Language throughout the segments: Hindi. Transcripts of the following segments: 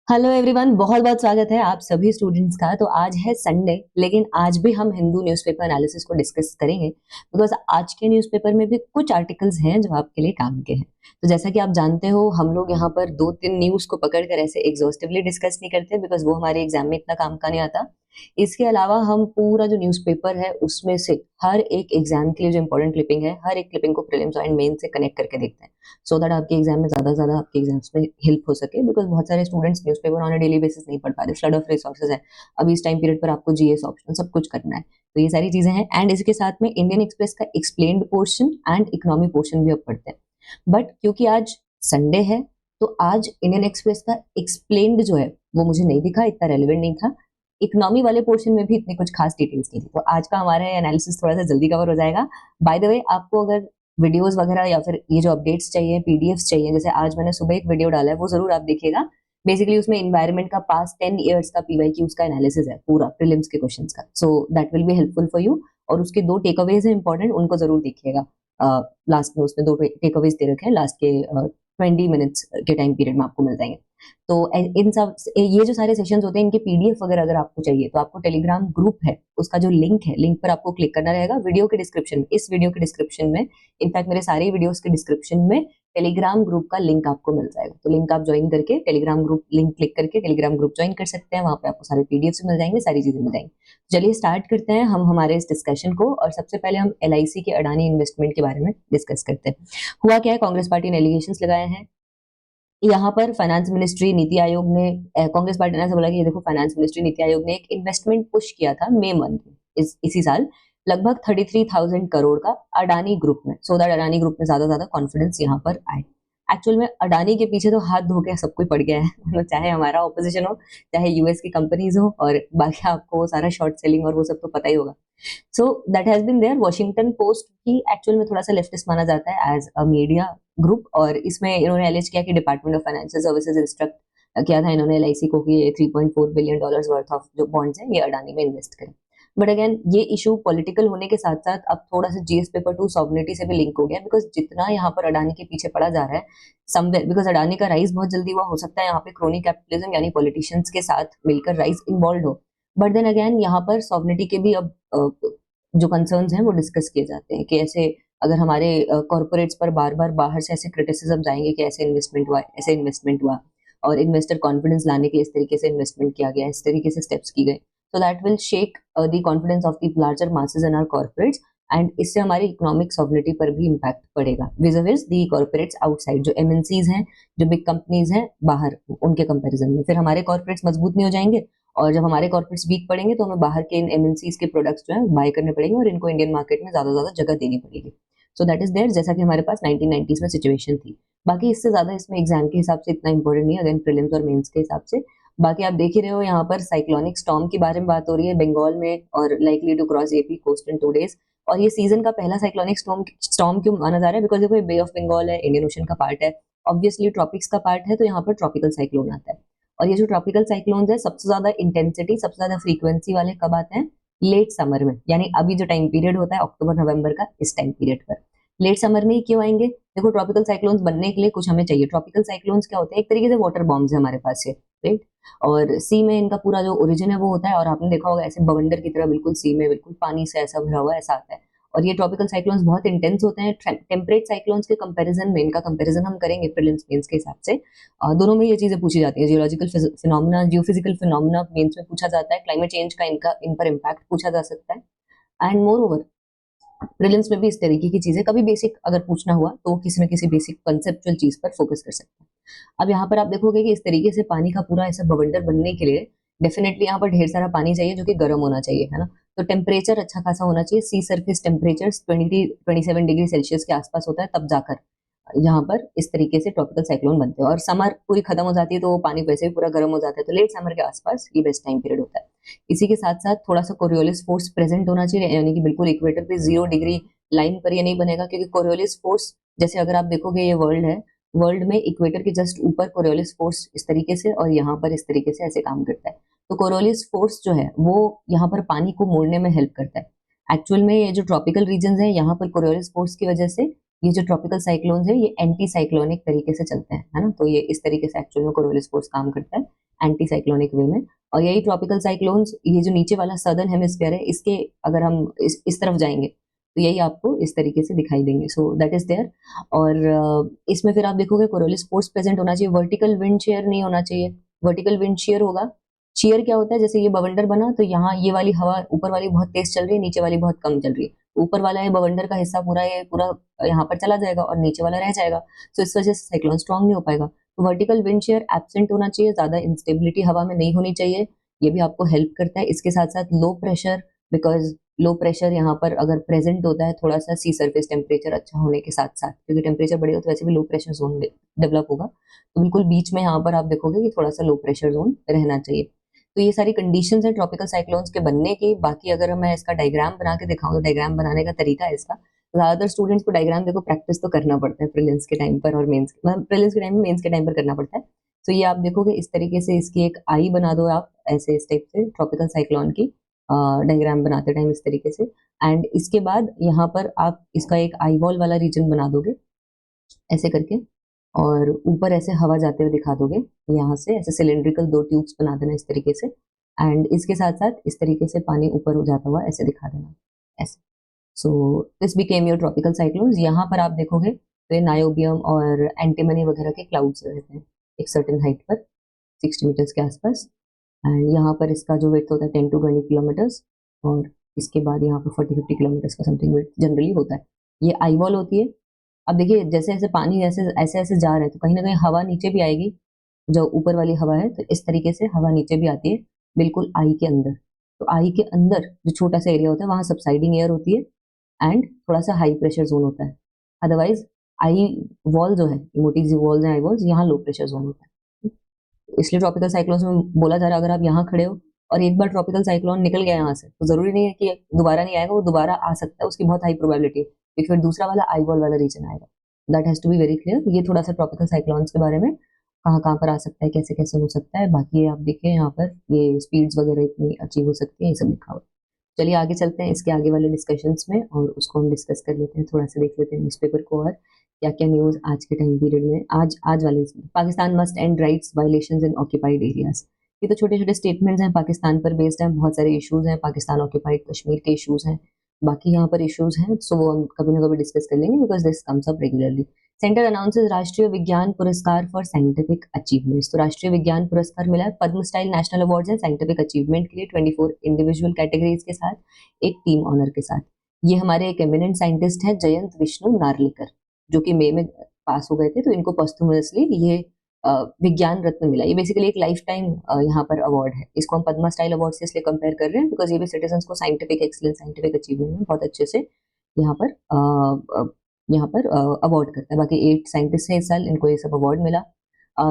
हेलो एवरीवन, बहुत बहुत स्वागत है आप सभी स्टूडेंट्स का। तो आज है संडे, लेकिन आज भी हम हिंदू न्यूज़पेपर एनालिसिस को डिस्कस करेंगे बिकॉज आज के न्यूज़पेपर में भी कुछ आर्टिकल्स हैं जो आपके लिए काम के हैं। तो जैसा कि आप जानते हो, हम लोग यहाँ पर दो तीन न्यूज़ को पकड़कर ऐसे एग्जॉस्टिवली डिस्कस नहीं करते बिकॉज वो हमारे एग्जाम में इतना काम का नहीं आता। इसके अलावा हम पूरा जो न्यूज़पेपर है उसमें से हर एक एग्जाम के लिए जो इंपॉर्टेंट क्लिपिंग है, हर एक क्लिपिंग को प्रीलिम्स एंड मेन से कनेक्ट करके देखते हैं सो दैट आपके एग्जाम में ज्यादा से ज्यादा आपके एग्जाम्स में हेल्प हो सके। बिकॉज बहुत सारे students newspaper on a daily basis नहीं पढ़ पा रहे, फ्लड ऑफ रिसोर्सेज है। अभी इस टाइम पीरियड पर आपको जीएस ऑप्शन सब कुछ करना है, तो ये सारी चीजें हैं। एंड इसके साथ में इंडियन एक्सप्रेस का explained portion and economy portion भी अब पढ़ते हैं। बट क्योंकि आज संडे है तो आज इंडियन एक्सप्रेस का एक्सप्लेन्ड जो है वो मुझे नहीं दिखा, इतना रेलिवेंट नहीं था। इकोनॉमी वाले पोर्शन में भी इतनी कुछ खास डिटेल्स नहीं थी, तो आज का हमारा एनालिसिस थोड़ा सा जल्दी कवर हो जाएगा। बाय द वे, आपको अगर वीडियोस वगैरह या फिर ये जो अपडेट्स चाहिए, पीडीएफ्स चाहिए, जैसे आज मैंने सुबह एक वीडियो डाला है वो जरूर आप देखिएगा। बेसिकली उसमें इन्वायरमेंट का पास्ट 10 इयर्स का पीवाईक्यूज का एनालिसिस है पूरा प्रीलिम्स के क्वेश्चंस का, so that will be helpful for you. और उसके दो टेक अवेज है इंपॉर्टेंट, उनको जरूर देखिएगा। लास्ट में उसमें दो टेक अवेज दे रखे हैं, लास्ट के 20 मिनट्स के टाइम पीरियड में आपको मिल जाएंगे। तो इन सब ये जो सारे सेशंस होते हैं इनके पीडीएफ वगैरह अगर आपको चाहिए तो आपको टेलीग्राम ग्रुप है, उसका जो लिंक है, लिंक पर आपको क्लिक करना रहेगा वीडियो के डिस्क्रिप्शन में। इस वीडियो के डिस्क्रिप्शन में, इनफैक्ट मेरे सारे वीडियोस के डिस्क्रिप्शन में टेलीग्राम ग्रुप का लिंक आपको मिल जाएगा। तो लिंक आप ज्वाइन करके टेलीग्राम ग्रुप लिंक क्लिक करके टेलीग्राम ग्रुप ज्वाइन कर सकते हैं। वहां पे आपको सारे पीडीएफ मिल जाएंगे, सारी चीजें मिल जाएंगी। चलिए स्टार्ट करते हैं हम हमारे इस डिस्कशन को। और सबसे पहले हम एलआईसी के अडानी इन्वेस्टमेंट के बारे में डिस्कस करते हैं। हुआ क्या है, कांग्रेस पार्टी ने एलिगेशंस लगाए हैं। यहाँ पर फाइनेंस मिनिस्ट्री, नीति आयोग ने, कांग्रेस पार्टी ने ऐसा बोला कि ये देखो, फाइनेंस मिनिस्ट्री, नीति आयोग ने एक इन्वेस्टमेंट पुश किया था मई मंथ में इसी साल, लगभग 33,000 करोड़ का अडानी ग्रुप में, सो दैट अडानी ग्रुप में ज्यादा कॉन्फिडेंस यहाँ पर आए। एक्चुअल में अडानी के पीछे तो हाथ धो के सब कोई पड़ गया है मतलब चाहे हमारा ऑपोजिशन हो, चाहे यूएस की कंपनीज हो, और बाकी आपको वो सारा शॉर्ट सेलिंग और वो सब तो पता ही होगा। So that has been there. Washington Post ही एक्चुअल में थोड़ा सा लेफ्टिस्ट माना जाता है एज अ मीडिया ग्रुप, और इसमें इन्होंने एलिज किया कि department of financial services instruct किया था इन्होंने एलआईसी को कि ये $3.4 बिलियन वर्थ ऑफ जो बॉन्ड्स हैं ये अडानी में इन्वेस्ट करें। बट अगेन ये इशू पॉलिटिकल होने के साथ साथ अब थोड़ा सा जीएस पेपर 2 सॉवरेनिटी से भी लिंक हो गया, बिकॉज जितना यहाँ पर अडानी के पीछे पड़ा जा रहा है समवेयर, बिकॉज अडानी का राइज बहुत जल्दी हुआ, हो सकता है यहाँ पे क्रोनी कैपिटलिज्म यानी पॉलिटिशियंस के साथ मिलकर राइज इन्वॉल्व हो। बट देन अगेन यहाँ पर सॉवरेनिटी के भी अब जो कंसर्न्स हैं वो डिस्कस किए जाते हैं कि ऐसे अगर हमारे कॉर्पोरेट्स पर बार बार बाहर से ऐसे क्रिटिसिज्म आएंगे कि ऐसे इन्वेस्टमेंट हुआ, ऐसे इन्वेस्टमेंट हुआ, और इन्वेस्टर कॉन्फिडेंस लाने के लिए इस तरीके से इन्वेस्टमेंट किया गया, इस तरीके से स्टेप्स की गए, so that will shake the confidence of the larger masses in our corporates, and इससे हमारी इकोनॉमिक सॉवरेनिटी पर भी इम्पैक्ट पड़ेगा विज़ दी कॉर्पोरेट्स आउटसाइड, जो एमएनसीज हैं, जो बिग कंपनीज हैं बाहर, उनके कंपैरिजन में फिर हमारे कॉर्पोरेट्स मजबूत नहीं हो जाएंगे, और जब हमारे कॉर्पोरेट्स वीक पड़ेंगे तो हमें बाहर के इन एमएनसीज के प्रोडक्ट्स जो है बाय करने पड़ेंगे और इनको इंडियन मार्केट में ज्यादा जगह देनी पड़ेगी। सो दैट इज देयर, जैसा कि हमारे पास 1990s में सिचुएशन थी। बाकी इससे ज्यादा इसमें एग्जाम के हिसाब से इतना इंपॉर्टेंट नहीं है, अगेन प्रीलिम्स और मेंस के हिसाब से। बाकी आप देख ही रहे हो यहाँ पर साइक्लोनिक स्टॉर्म के बारे में बात हो रही है बंगाल में, और likely to cross AP coast in 2 days। और ये सीजन का पहला साइक्लोनिक स्टॉर्म क्यों माना जा रहा है, बिकॉज देखो ये बे ऑफ बंगाल है, इंडियन ओशन का पार्ट है, ऑब्वियसली ट्रॉपिक्स का पार्ट है, तो यहाँ पर ट्रॉपिकल साइक्लोन आता है। और ये जो ट्रॉपिकल साइक्लोन्स है सबसे ज्यादा इंटेंसिटी, सबसे ज्यादा फ्रीक्वेंसी वाले कब आते हैं, लेट समर में, यानी अभी जो टाइम पीरियड होता है अक्टूबर नवंबर का, इस टाइम पीरियड पर। लेट समर में ही क्यों आएंगे, देखो ट्रॉपिकल साइक्लोन्स बनने के लिए कुछ हमें चाहिए। ट्रॉपिकल साइक्लोन्स क्या होते हैं, एक तरीके से वाटर बॉम्ब्स है हमारे पास, राइट। और सी में इनका पूरा जो ओरिजिन है वो होता है, और आपने देखा होगा ऐसे बवंडर की तरह बिल्कुल सी में बिल्कुल पानी से ऐसा भरा हुआ ऐसा आता है। और ये ट्रॉपिकल साइक्लोन्स बहुत इंटेंस होते हैं टेम्परेट साइक्लोन्स के कंपैरिजन में। इनका कंपैरिजन हम करेंगे प्रीलिम्स मेंस के हिसाब से। दोनों में ये चीजें पूछी जाती है, geological phenomena, geophysical phenomena mains में पूछा जाता है, क्लाइमेट चेंज का इनका इन पर इम्पैक्ट पूछा जा सकता है। एंड मोर ओवर प्रीलिम्स में भी इस तरीके की चीजें कभी बेसिक अगर पूछना हुआ तो किसी न किसी बेसिक कंसेप्चुअल चीज पर फोकस कर सकते हैं। अब यहाँ पर आप देखोगे कि इस तरीके से पानी का पूरा ऐसा बवंडर बनने के लिए डेफिनेटली यहाँ पर ढेर सारा पानी चाहिए जो कि गर्म होना चाहिए, है ना। तो टेम्परेचर अच्छा खासा होना चाहिए, सी सरफेस टेम्परेचर 27 डिग्री सेल्सियस के आसपास होता है, तब जाकर यहाँ पर इस तरीके से ट्रॉपिकल साइक्लोन बनते हैं। और समर पूरी खत्म हो जाती है तो वो पानी वैसे भी पूरा गर्म हो जाता है, तो लेट समर के आसपास ये बेस्ट टाइम पीरियड होता है। इसी के साथ साथ थोड़ा सा कोरियोलिस फोर्स प्रेजेंट होना चाहिए, यानी कि बिल्कुल इक्वेटर पे 0 डिग्री लाइन पर ये नहीं बनेगा, क्योंकि कोरियोलिस फोर्स, जैसे अगर आप देखोगे ये वर्ल्ड है, वर्ल्ड में इक्वेटर के जस्ट ऊपर कोरियोलिस फोर्स इस तरीके से और यहाँ पर इस तरीके से ऐसे काम करता है। तो कोरियोलिस फोर्स जो है वो यहाँ पर पानी को मोड़ने में हेल्प करता है। एक्चुअल में ये जो ट्रॉपिकल रीजन है यहाँ पर कोरियोलिस फोर्स की वजह से ये जो ट्रॉपिकल साइक्लोन्स है ये एंटी साइक्लोनिक तरीके से चलते हैं, है ना। तो ये इस तरीके से एक्चुअल में कोरियोलिस फोर्स काम करता है एंटी साइक्लोनिक वे में। और यही ट्रॉपिकल साइक्लोन्स, ये जो नीचे वाला सदर्न हेमिस्फीयर है, इसके अगर हम इस तरफ जाएंगे तो यही आपको इस तरीके से दिखाई देंगे। So that is there. और इसमें फिर आप देखोगे कोरोलिस फोर्स प्रेजेंट होना चाहिए, वर्टिकल विंड शेयर नहीं होना चाहिए। वर्टिकल विंड शेयर होगा, शेयर क्या होता है, जैसे ये बवंडर बना तो यहाँ ये वाली हवा ऊपर वाली बहुत तेज चल रही है, नीचे वाली बहुत कम चल रही है। ऊपर वाला ये बवंडर का हिस्सा पूरा ये पूरा यहाँ पर चला जाएगा और नीचे वाला रह जाएगा। सो इस वजह से साइक्लोन स्ट्रांग नहीं हो पाएगा। तो वर्टिकल विंड शेयर एब्सेंट होना चाहिए, ज्यादा इंस्टेबिलिटी हवा में नहीं होनी चाहिए, ये भी आपको हेल्प करता है। इसके साथ साथ low pressure, because low pressure यहाँ पर अगर प्रेजेंट होता है थोड़ा सा सी सरफेस टेम्परेचर अच्छा होने के साथ साथ, क्योंकि टेम्परेचर बढ़ेगा तो वैसे भी लो प्रेशर जोन डेवलप होगा, तो बिल्कुल बीच में यहाँ पर आप देखोगे कि थोड़ा सा लो प्रेशर जोन रहना चाहिए। तो ये सारी कंडीशंस है ट्रॉपिकल साइक्लोन्स के बनने की। बाकी अगर मैं इसका डायग्राम बना के दिखाऊं तो डायग्राम बनाने का तरीका है इसका, ज्यादातर स्टूडेंट्स को डायग्राम देखो प्रैक्टिस तो करना पड़ता है प्रीलिम्स के टाइम पर और मेंस, मतलब प्रीलिम्स के टाइम में, मेंस के टाइम पर करना पड़ता है। तो ये आप देखोगे इस तरीके से इसकी एक आई बना दो आप, ऐसे इस टाइप से ट्रॉपिकल साइक्लोन की डायग्राम बनाते टाइम इस तरीके से। एंड इसके बाद यहाँ पर आप इसका एक आई वॉल वाला रीजन बना दोगे ऐसे करके, और ऊपर ऐसे हवा जाते हुए दिखा दोगे, यहाँ से ऐसे सिलिंड्रिकल 2 ट्यूब्स बना देना इस तरीके से। एंड इसके साथ साथ इस तरीके से पानी ऊपर हो जाता हुआ ऐसे दिखा देना ऐसे। So this became your tropical cyclones. यहाँ पर आप देखोगे तो ये नायोबियम और एंटीमनी वगैरह के क्लाउड्स रहते हैं एक सर्टेन हाइट पर, 60 मीटर्स के आसपास। एंड यहाँ पर इसका जो वेट होता है 10 to 20 किलोमीटर्स, और इसके बाद यहाँ पर 40-50 किलोमीटर्स का समथिंग वेट जनरली होता है। ये आई वॉल होती है। अब देखिए जैसे जैसे पानी ऐसे ऐसे ऐसे जा रहे हैं तो कहीं ना कहीं हवा नीचे भी आएगी, जो ऊपर वाली हवा है, तो इस तरीके से हवा नीचे भी आती है बिल्कुल आई के अंदर। तो आई के अंदर जो छोटा सा एरिया होता है वहां सबसाइडिंग एयर होती है एंड थोड़ा सा हाई प्रेशर जोन होता है। अदरवाइज आई वॉल जो है, मोटी सी वॉल्स हैं आई वॉल्स, यहाँ लो प्रेशर जोन होता है। इसलिए ट्रॉपिकल साइक्लोन में बोला जा रहा है अगर आप यहाँ खड़े हो और एक बार ट्रॉपिकल साइक्लोन निकल गया यहाँ से तो जरूरी नहीं है कि दोबारा नहीं आएगा, वो दोबारा आ सकता है, उसकी बहुत हाई प्रोबेबिलिटी है, क्योंकि फिर दूसरा वाला आई वॉल वाला रीजन आएगा। That has to be very clear. ये थोड़ा सा ट्रॉपिकल साइक्लोन्स के बारे में, कहाँ कहाँ पर आ सकता है, कैसे कैसे हो सकता है। बाकी आप देखिए यहाँ पर ये स्पीड्स वगैरह इतनी अचीव हो सकती है, ये सब लिखा हुआ है। चलिए आगे चलते हैं इसके आगे वाले डिस्कशंस में और उसको हम डिस्कस कर लेते हैं, थोड़ा सा देख लेते हैं न्यूज़पेपर को और क्या क्या न्यूज़ आज के टाइम पीरियड में, आज वाले इसमें। Pakistan must and rights violations in occupied areas. ये तो छोटे छोटे स्टेटमेंट्स हैं, पाकिस्तान पर बेस्ड हैं, बहुत सारे इश्यूज हैं, पाकिस्तान ऑक्यूपाइड कश्मीर के इश्यूज हैं, बाकी यहाँ पर इश्यूज हैं, सो वो हम कभी ना कभी डिस्कस कर लेंगे because this comes up regularly. Centre announces राष्ट्रीय विज्ञान पुरस्कार फॉर साइंटिफिक अचीवमेंट्स। तो राष्ट्रीय विज्ञान पुरस्कार मिला है, पद्म स्टाइल नेशनल अवार्ड्स हैं साइंटिफिक अचीवमेंट के लिए 24 इंडिविजुअल कैटेगरीज के साथ, एक टीम ऑनर के साथ। ये हमारे एक एमिनेंट साइंटिस्ट है जयंत विष्णु नार्लिकर, जो कि मई में पास हो गए थे, तो इनको पोस्टुमसली ये विज्ञान रत्न मिला। ये बेसिकली एक लाइफ टाइम यहाँ पर अवार्ड है। इसको हम पद्मा स्टाइल अवार्ड से इसलिए कंपेयर कर रहे हैं बिकॉज ये भी सिटीजन्स को साइंटिफिक एक्सीलेंस, साइंटिफिक अचीवमेंट में बहुत अच्छे से यहाँ पर अवार्ड करता है। बाकी 8 साइंटिस्ट हैं इस साल, इनको ये सब अवार्ड मिला।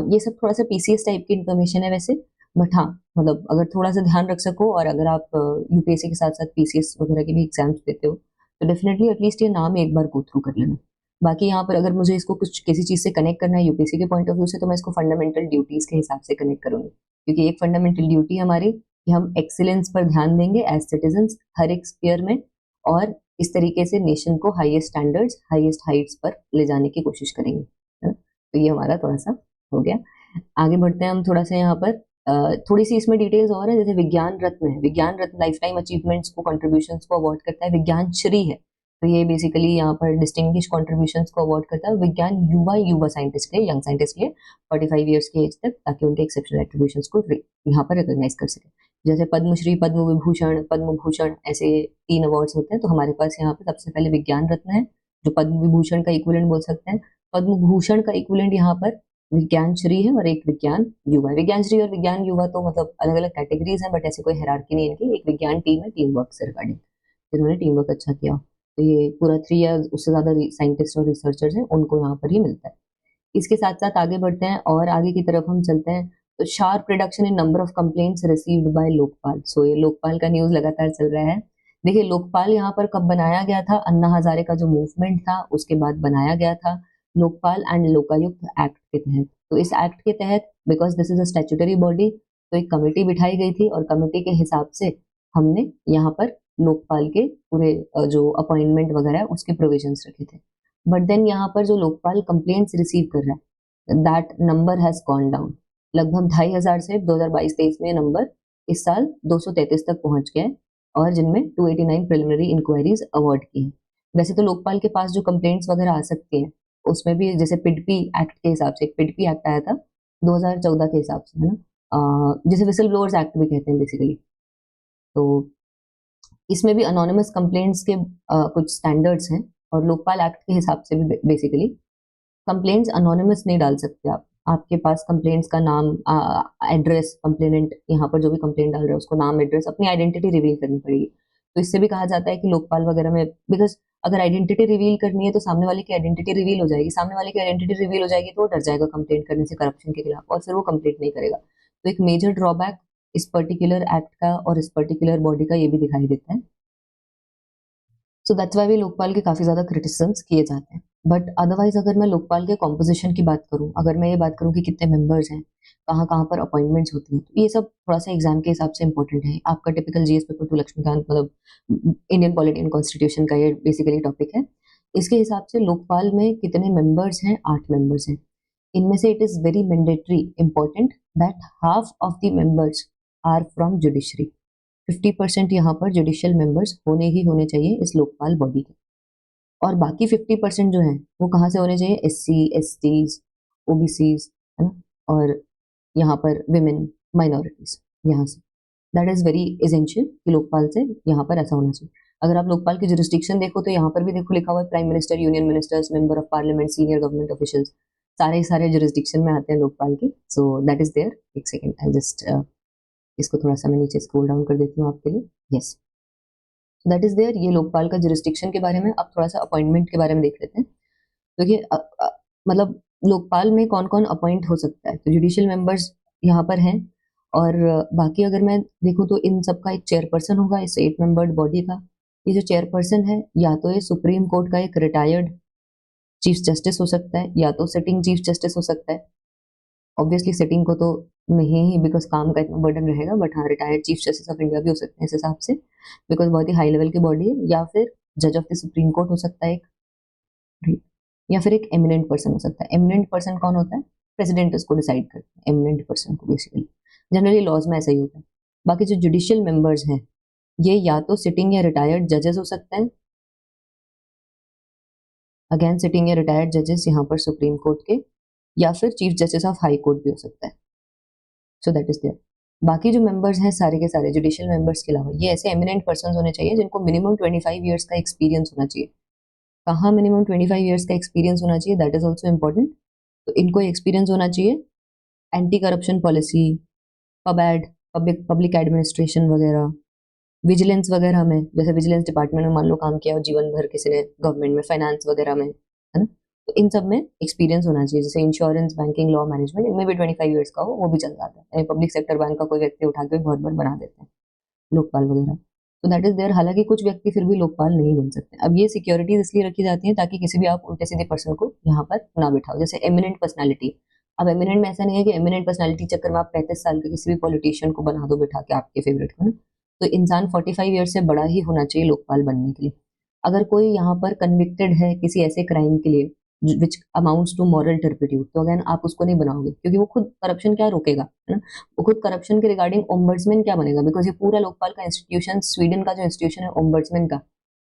ये सब थोड़ा सा पीसीएस टाइप की इन्फॉर्मेशन है वैसे, बट हाँ मतलब अगर थोड़ा सा ध्यान रख सको और अगर आप यूपीएससी के साथ साथ पीसीएस वगैरह के भी एग्जाम्स देते हो तो डेफिनेटली एटलीस्ट ये नाम एक बार गो थ्रू कर लेना। बाकी यहाँ पर अगर मुझे इसको कुछ किसी चीज से कनेक्ट करना है यूपीएससी के पॉइंट ऑफ व्यू से, तो मैं इसको फंडामेंटल ड्यूटीज के हिसाब से कनेक्ट करूंगी, क्योंकि एक फंडामेंटल ड्यूटी हमारी कि हम एक्सीलेंस पर ध्यान देंगे एज सिटीजन्स हर एक स्फीयर में, और इस तरीके से नेशन को हाईएस्ट स्टैंडर्ड्स, हाईएस्ट हाइट्स पर ले जाने की कोशिश करेंगे, है ना। तो ये हमारा थोड़ा सा हो गया। आगे बढ़ते हैं हम थोड़ा सा यहाँ पर थोड़ी सी इसमें डिटेल्स और है। जैसे विज्ञान रत्न है, विज्ञान रत्न लाइफ टाइम अचीवमेंट्स को, कंट्रीब्यूशंस को अवार्ड करता है। विज्ञान श्री है, तो ये बेसिकली यहाँ पर डिस्टिंग्विश कंट्रीब्यूशंस को अवार्ड करता है। विज्ञान युवा साइंटिस्ट के लिए, यंग साइंटिस्ट के लिए 45 ईयर्स की एज तक, ताकि उनके एक्सेप्शनल एट्रीब्यूशंस को यहाँ पर रिकॉग्नाइज कर सके। जैसे पद्मश्री, पद्म विभूषण, पद्म भूषण, ऐसे 3 अवार्ड्स होते हैं। तो हमारे पास यहाँ पे सबसे पहले विज्ञान रत्न है, जो पद्म विभूषण का इक्विवेलेंट बोल सकते हैं। पद्म भूषण का इक्विवेलेंट यहाँ पर विज्ञान श्री है, और एक विज्ञान युवा है। विज्ञान श्री और विज्ञान युवा तो मतलब अलग अलग कैटेगरीज हैं, बट ऐसे कोई हायरार्की नहीं है इनकी। एक विज्ञान टीम है, टीम वर्क से रिगार्डिंग, जिन्होंने टीम वर्क अच्छा किया, तो ये पूरा 3 या उससे ज्यादा साइंटिस्ट और रिसर्चर्स हैं, उनको यहाँ पर ही मिलता है। इसके साथ साथ आगे बढ़ते हैं और आगे की तरफ हम चलते हैं। तो sharp reduction in number of complaints received by Lokpal. So ये लोकपाल का न्यूज लगातार चल रहा है। देखिए लोकपाल यहाँ पर कब बनाया गया था, अन्ना हजारे का जो मूवमेंट था उसके बाद बनाया गया था लोकपाल एंड लोकायुक्त एक्ट के तहत। तो इस एक्ट के तहत, because this is a statutory body, तो एक कमेटी बिठाई गई थी और कमेटी के हिसाब से हमने यहाँ पर लोकपाल के पूरे जो अपॉइंटमेंट वगैरह है उसके प्रोविजंस रखे थे। बट देन यहाँ पर जो लोकपाल कंप्लेंट्स रिसीव कर रहा है, that number has gone down. लगभग 2,500 से 2022-23 में नंबर इस साल 233 तक पहुंच गया है, और जिनमें 289 प्रिलिमिनरी इंक्वायरीज अवार्ड की है। वैसे तो लोकपाल के पास जो कंप्लेंट्स वगैरह आ सकती हैं, उसमें भी जैसे पिडपी एक्ट के हिसाब से, एक पिडपी एक्ट आया था 2014 के हिसाब से, है ना, जिसे विसल ब्लोअर्स एक्ट भी कहते हैं बेसिकली। तो इसमें भी अनोनिमस कंप्लेंट्स के कुछ स्टैंडर्ड्स हैं, और लोकपाल एक्ट के हिसाब से भी बेसिकली कंप्लेंट्स अनोनिमस नहीं डाल सकते आप। आपके पास कंप्लेंट्स का नाम, एड्रेस, कंप्लेनेंट यहाँ पर जो भी कंप्लेंट डाल रहा है उसको नाम, एड्रेस, अपनी आइडेंटिटी रिवील करनी पड़ेगी। तो इससे भी कहा जाता है कि लोकपाल वगैरह में, बिकॉज अगर आइडेंटिटी रिवील करनी है तो सामने वाले की आइडेंटिटी रिवील हो जाएगी, सामने वाले की आइडेंटिटी रिवील हो जाएगी तो वो डर जाएगा कंप्लेंट करने से करप्शन के खिलाफ, और फिर वो कंप्लेंट नहीं करेगा। तो एक मेजर ड्रॉबैक इस पर्टिकुलर एक्ट का और इस पर्टिकुलर बॉडी का ये भी दिखाई देता है। सो दैट्स वाई भी लोकपाल के काफी ज्यादा क्रिटिसिज्म्स किए जाते हैं। बट अदरवाइज अगर मैं लोकपाल के कॉम्पोजिशन की बात करूं, अगर मैं ये बात करूं कि कितने मेंबर्स हैं, कहाँ कहाँ पर अपॉइंटमेंट्स होती हैं, तो ये सब थोड़ा सा एग्जाम के हिसाब से इंपॉर्टेंट है। आपका टिपिकल जीएस पेपर 2 लक्ष्मीकांत, मतलब इंडियन पॉलिटी एंड कॉन्स्टिट्यूशन का ये बेसिकली टॉपिक है। इसके हिसाब से लोकपाल में कितने मेंबर्स हैं? 8 मेंबर्स हैं। इनमें से it is very mandatory important that half of the members are from judiciary. 50% यहाँ पर जुडिशियल मेंबर्स होने ही होने चाहिए इस लोकपाल बॉडी के, और बाकी 50% जो है वो कहाँ से होने चाहिए? SC, STs, OBCs, है ना, और यहाँ पर विमेन, माइनॉरिटीज, यहाँ से। दैट इज वेरी एसेंशियल कि लोकपाल से यहाँ पर ऐसा होना चाहिए। अगर आप लोकपाल की जुरिस्डिक्शन देखो तो यहाँ पर भी देखो लिखा हुआ है prime minister, union ministers, member of parliament, senior government officials, सारे जुरिस्डिक्शन में आते हैं लोकपाल के। So that is there. एक सेकेंड, आई जस्ट इसको थोड़ा सा मैं नीचे स्क्रॉल डाउन कर देती हूँ आपके लिए। Yes, that is there. ये लोकपाल का जुरिस्डिक्शन के बारे में। अब थोड़ा सा अपॉइंटमेंट के बारे में देख लेते हैं। देखिए मतलब लोकपाल में कौन कौन अपॉइंट हो सकता है, तो जुडिशियल मेंबर्स यहाँ पर हैं, और बाकी अगर मैं देखूँ तो इन सबका एक चेयरपर्सन होगा इस 8 मेंबर्ड बॉडी का। ये जो चेयरपर्सन है, या तो ये सुप्रीम कोर्ट का एक रिटायर्ड चीफ जस्टिस हो सकता है, या तो सिटिंग चीफ जस्टिस हो सकता है। ऑब्वियसली सिटिंग को तो नहीं ही, बिकॉज काम का इतना बर्डन रहेगा, बट हाँ retired chief justice of India भी हो सकते हैं इस हिसाब से, बिकॉज बहुत ही हाई लेवल की बॉडी है। या फिर जज ऑफ द सुप्रीम कोर्ट हो सकता है एक, या फिर एक एमिनेंट पर्सन हो सकता है। एमिनेंट पर्सन कौन होता है? प्रेसिडेंट उसको डिसाइड करता है एमिनेंट पर्सन को, बेसिकली जनरली लॉज में ऐसा ही होता है। बाकी जो जुडिशियल मेंबर्स हैं, ये या तो सिटिंग या रिटायर्ड जजेस हो सकते हैं, अगेन सिटिंग या रिटायर्ड जजेस यहाँ पर सुप्रीम कोर्ट के, या फिर chief justice of high court भी हो सकता है। So that is there. बाकी जो मेंबर्स हैं सारे के सारे जुडिशियल मेंबर्स के अलावा, ये ऐसे एमिनेंट पर्सन होने चाहिए जिनको मिनिमम 25 ईयर्स का एक्सपीरियंस होना चाहिए। कहाँ मिनिमम 25 ईयर्स का एक्सपीरियंस होना चाहिए? That is also important. तो इनको एक्सपीरियंस होना चाहिए एंटी करप्शन पॉलिसी, पबैड, पब्लिक एडमिनिस्ट्रेशन वगैरह, विजिलेंस वगैरह में, जैसे विजिलेंस डिपार्टमेंट में मान लो काम किया और जीवन भर किसी ने गवर्नमेंट में, फाइनेंस वगैरह में, है ना, तो इन सब में एक्सपीरियंस होना चाहिए। जैसे इंश्योरेंस, बैंकिंग, लॉ, मैनेजमेंट, इनमें भी 25 ईयर्स का हो वो भी चल जाता है। यानी पब्लिक सेक्टर बैंक का कोई व्यक्ति उठा के बहुत बार बना देते हैं लोकपाल वगैरह। तो दैट इज देयर। हालांकि कुछ व्यक्ति फिर भी लोकपाल नहीं बन सकते। अब ये सिक्योरिटीज इसलिए रखी जाती है ताकि किसी भी आप उल्टे सीधे पर्सन को यहाँ पर ना बिठाओ। जैसे एमिनेंट पर्सनैलिटी, अब एमिनेंट में ऐसा नहीं है कि एमिनेंट पर्सनैलिटी चक्कर में आप 35 साल के किसी भी पॉलिटिशियन को बना दो बिठा के आपके फेवरेट को ना। तो इंसान 45 ईयर से बड़ा ही होना चाहिए लोकपाल बनने के लिए। अगर कोई यहाँ पर कन्विक्टेड है किसी ऐसे क्राइम के लिए विच अमाउंट्स टू मॉरल टर्पिट्यूड, तो अगेन आप उसको नहीं बनाओगे, क्योंकि वो खुद करप्शन क्या रोकेगा, है ना। वो खुद करप्शन के रिगार्डिंग ओम्बड्समैन क्या बनेगा, बिकॉज ये पूरा लोकपाल का इंस्टीट्यूशन, स्वीडन का जो इंस्टीट्यूशन है ओम्बड्समैन का,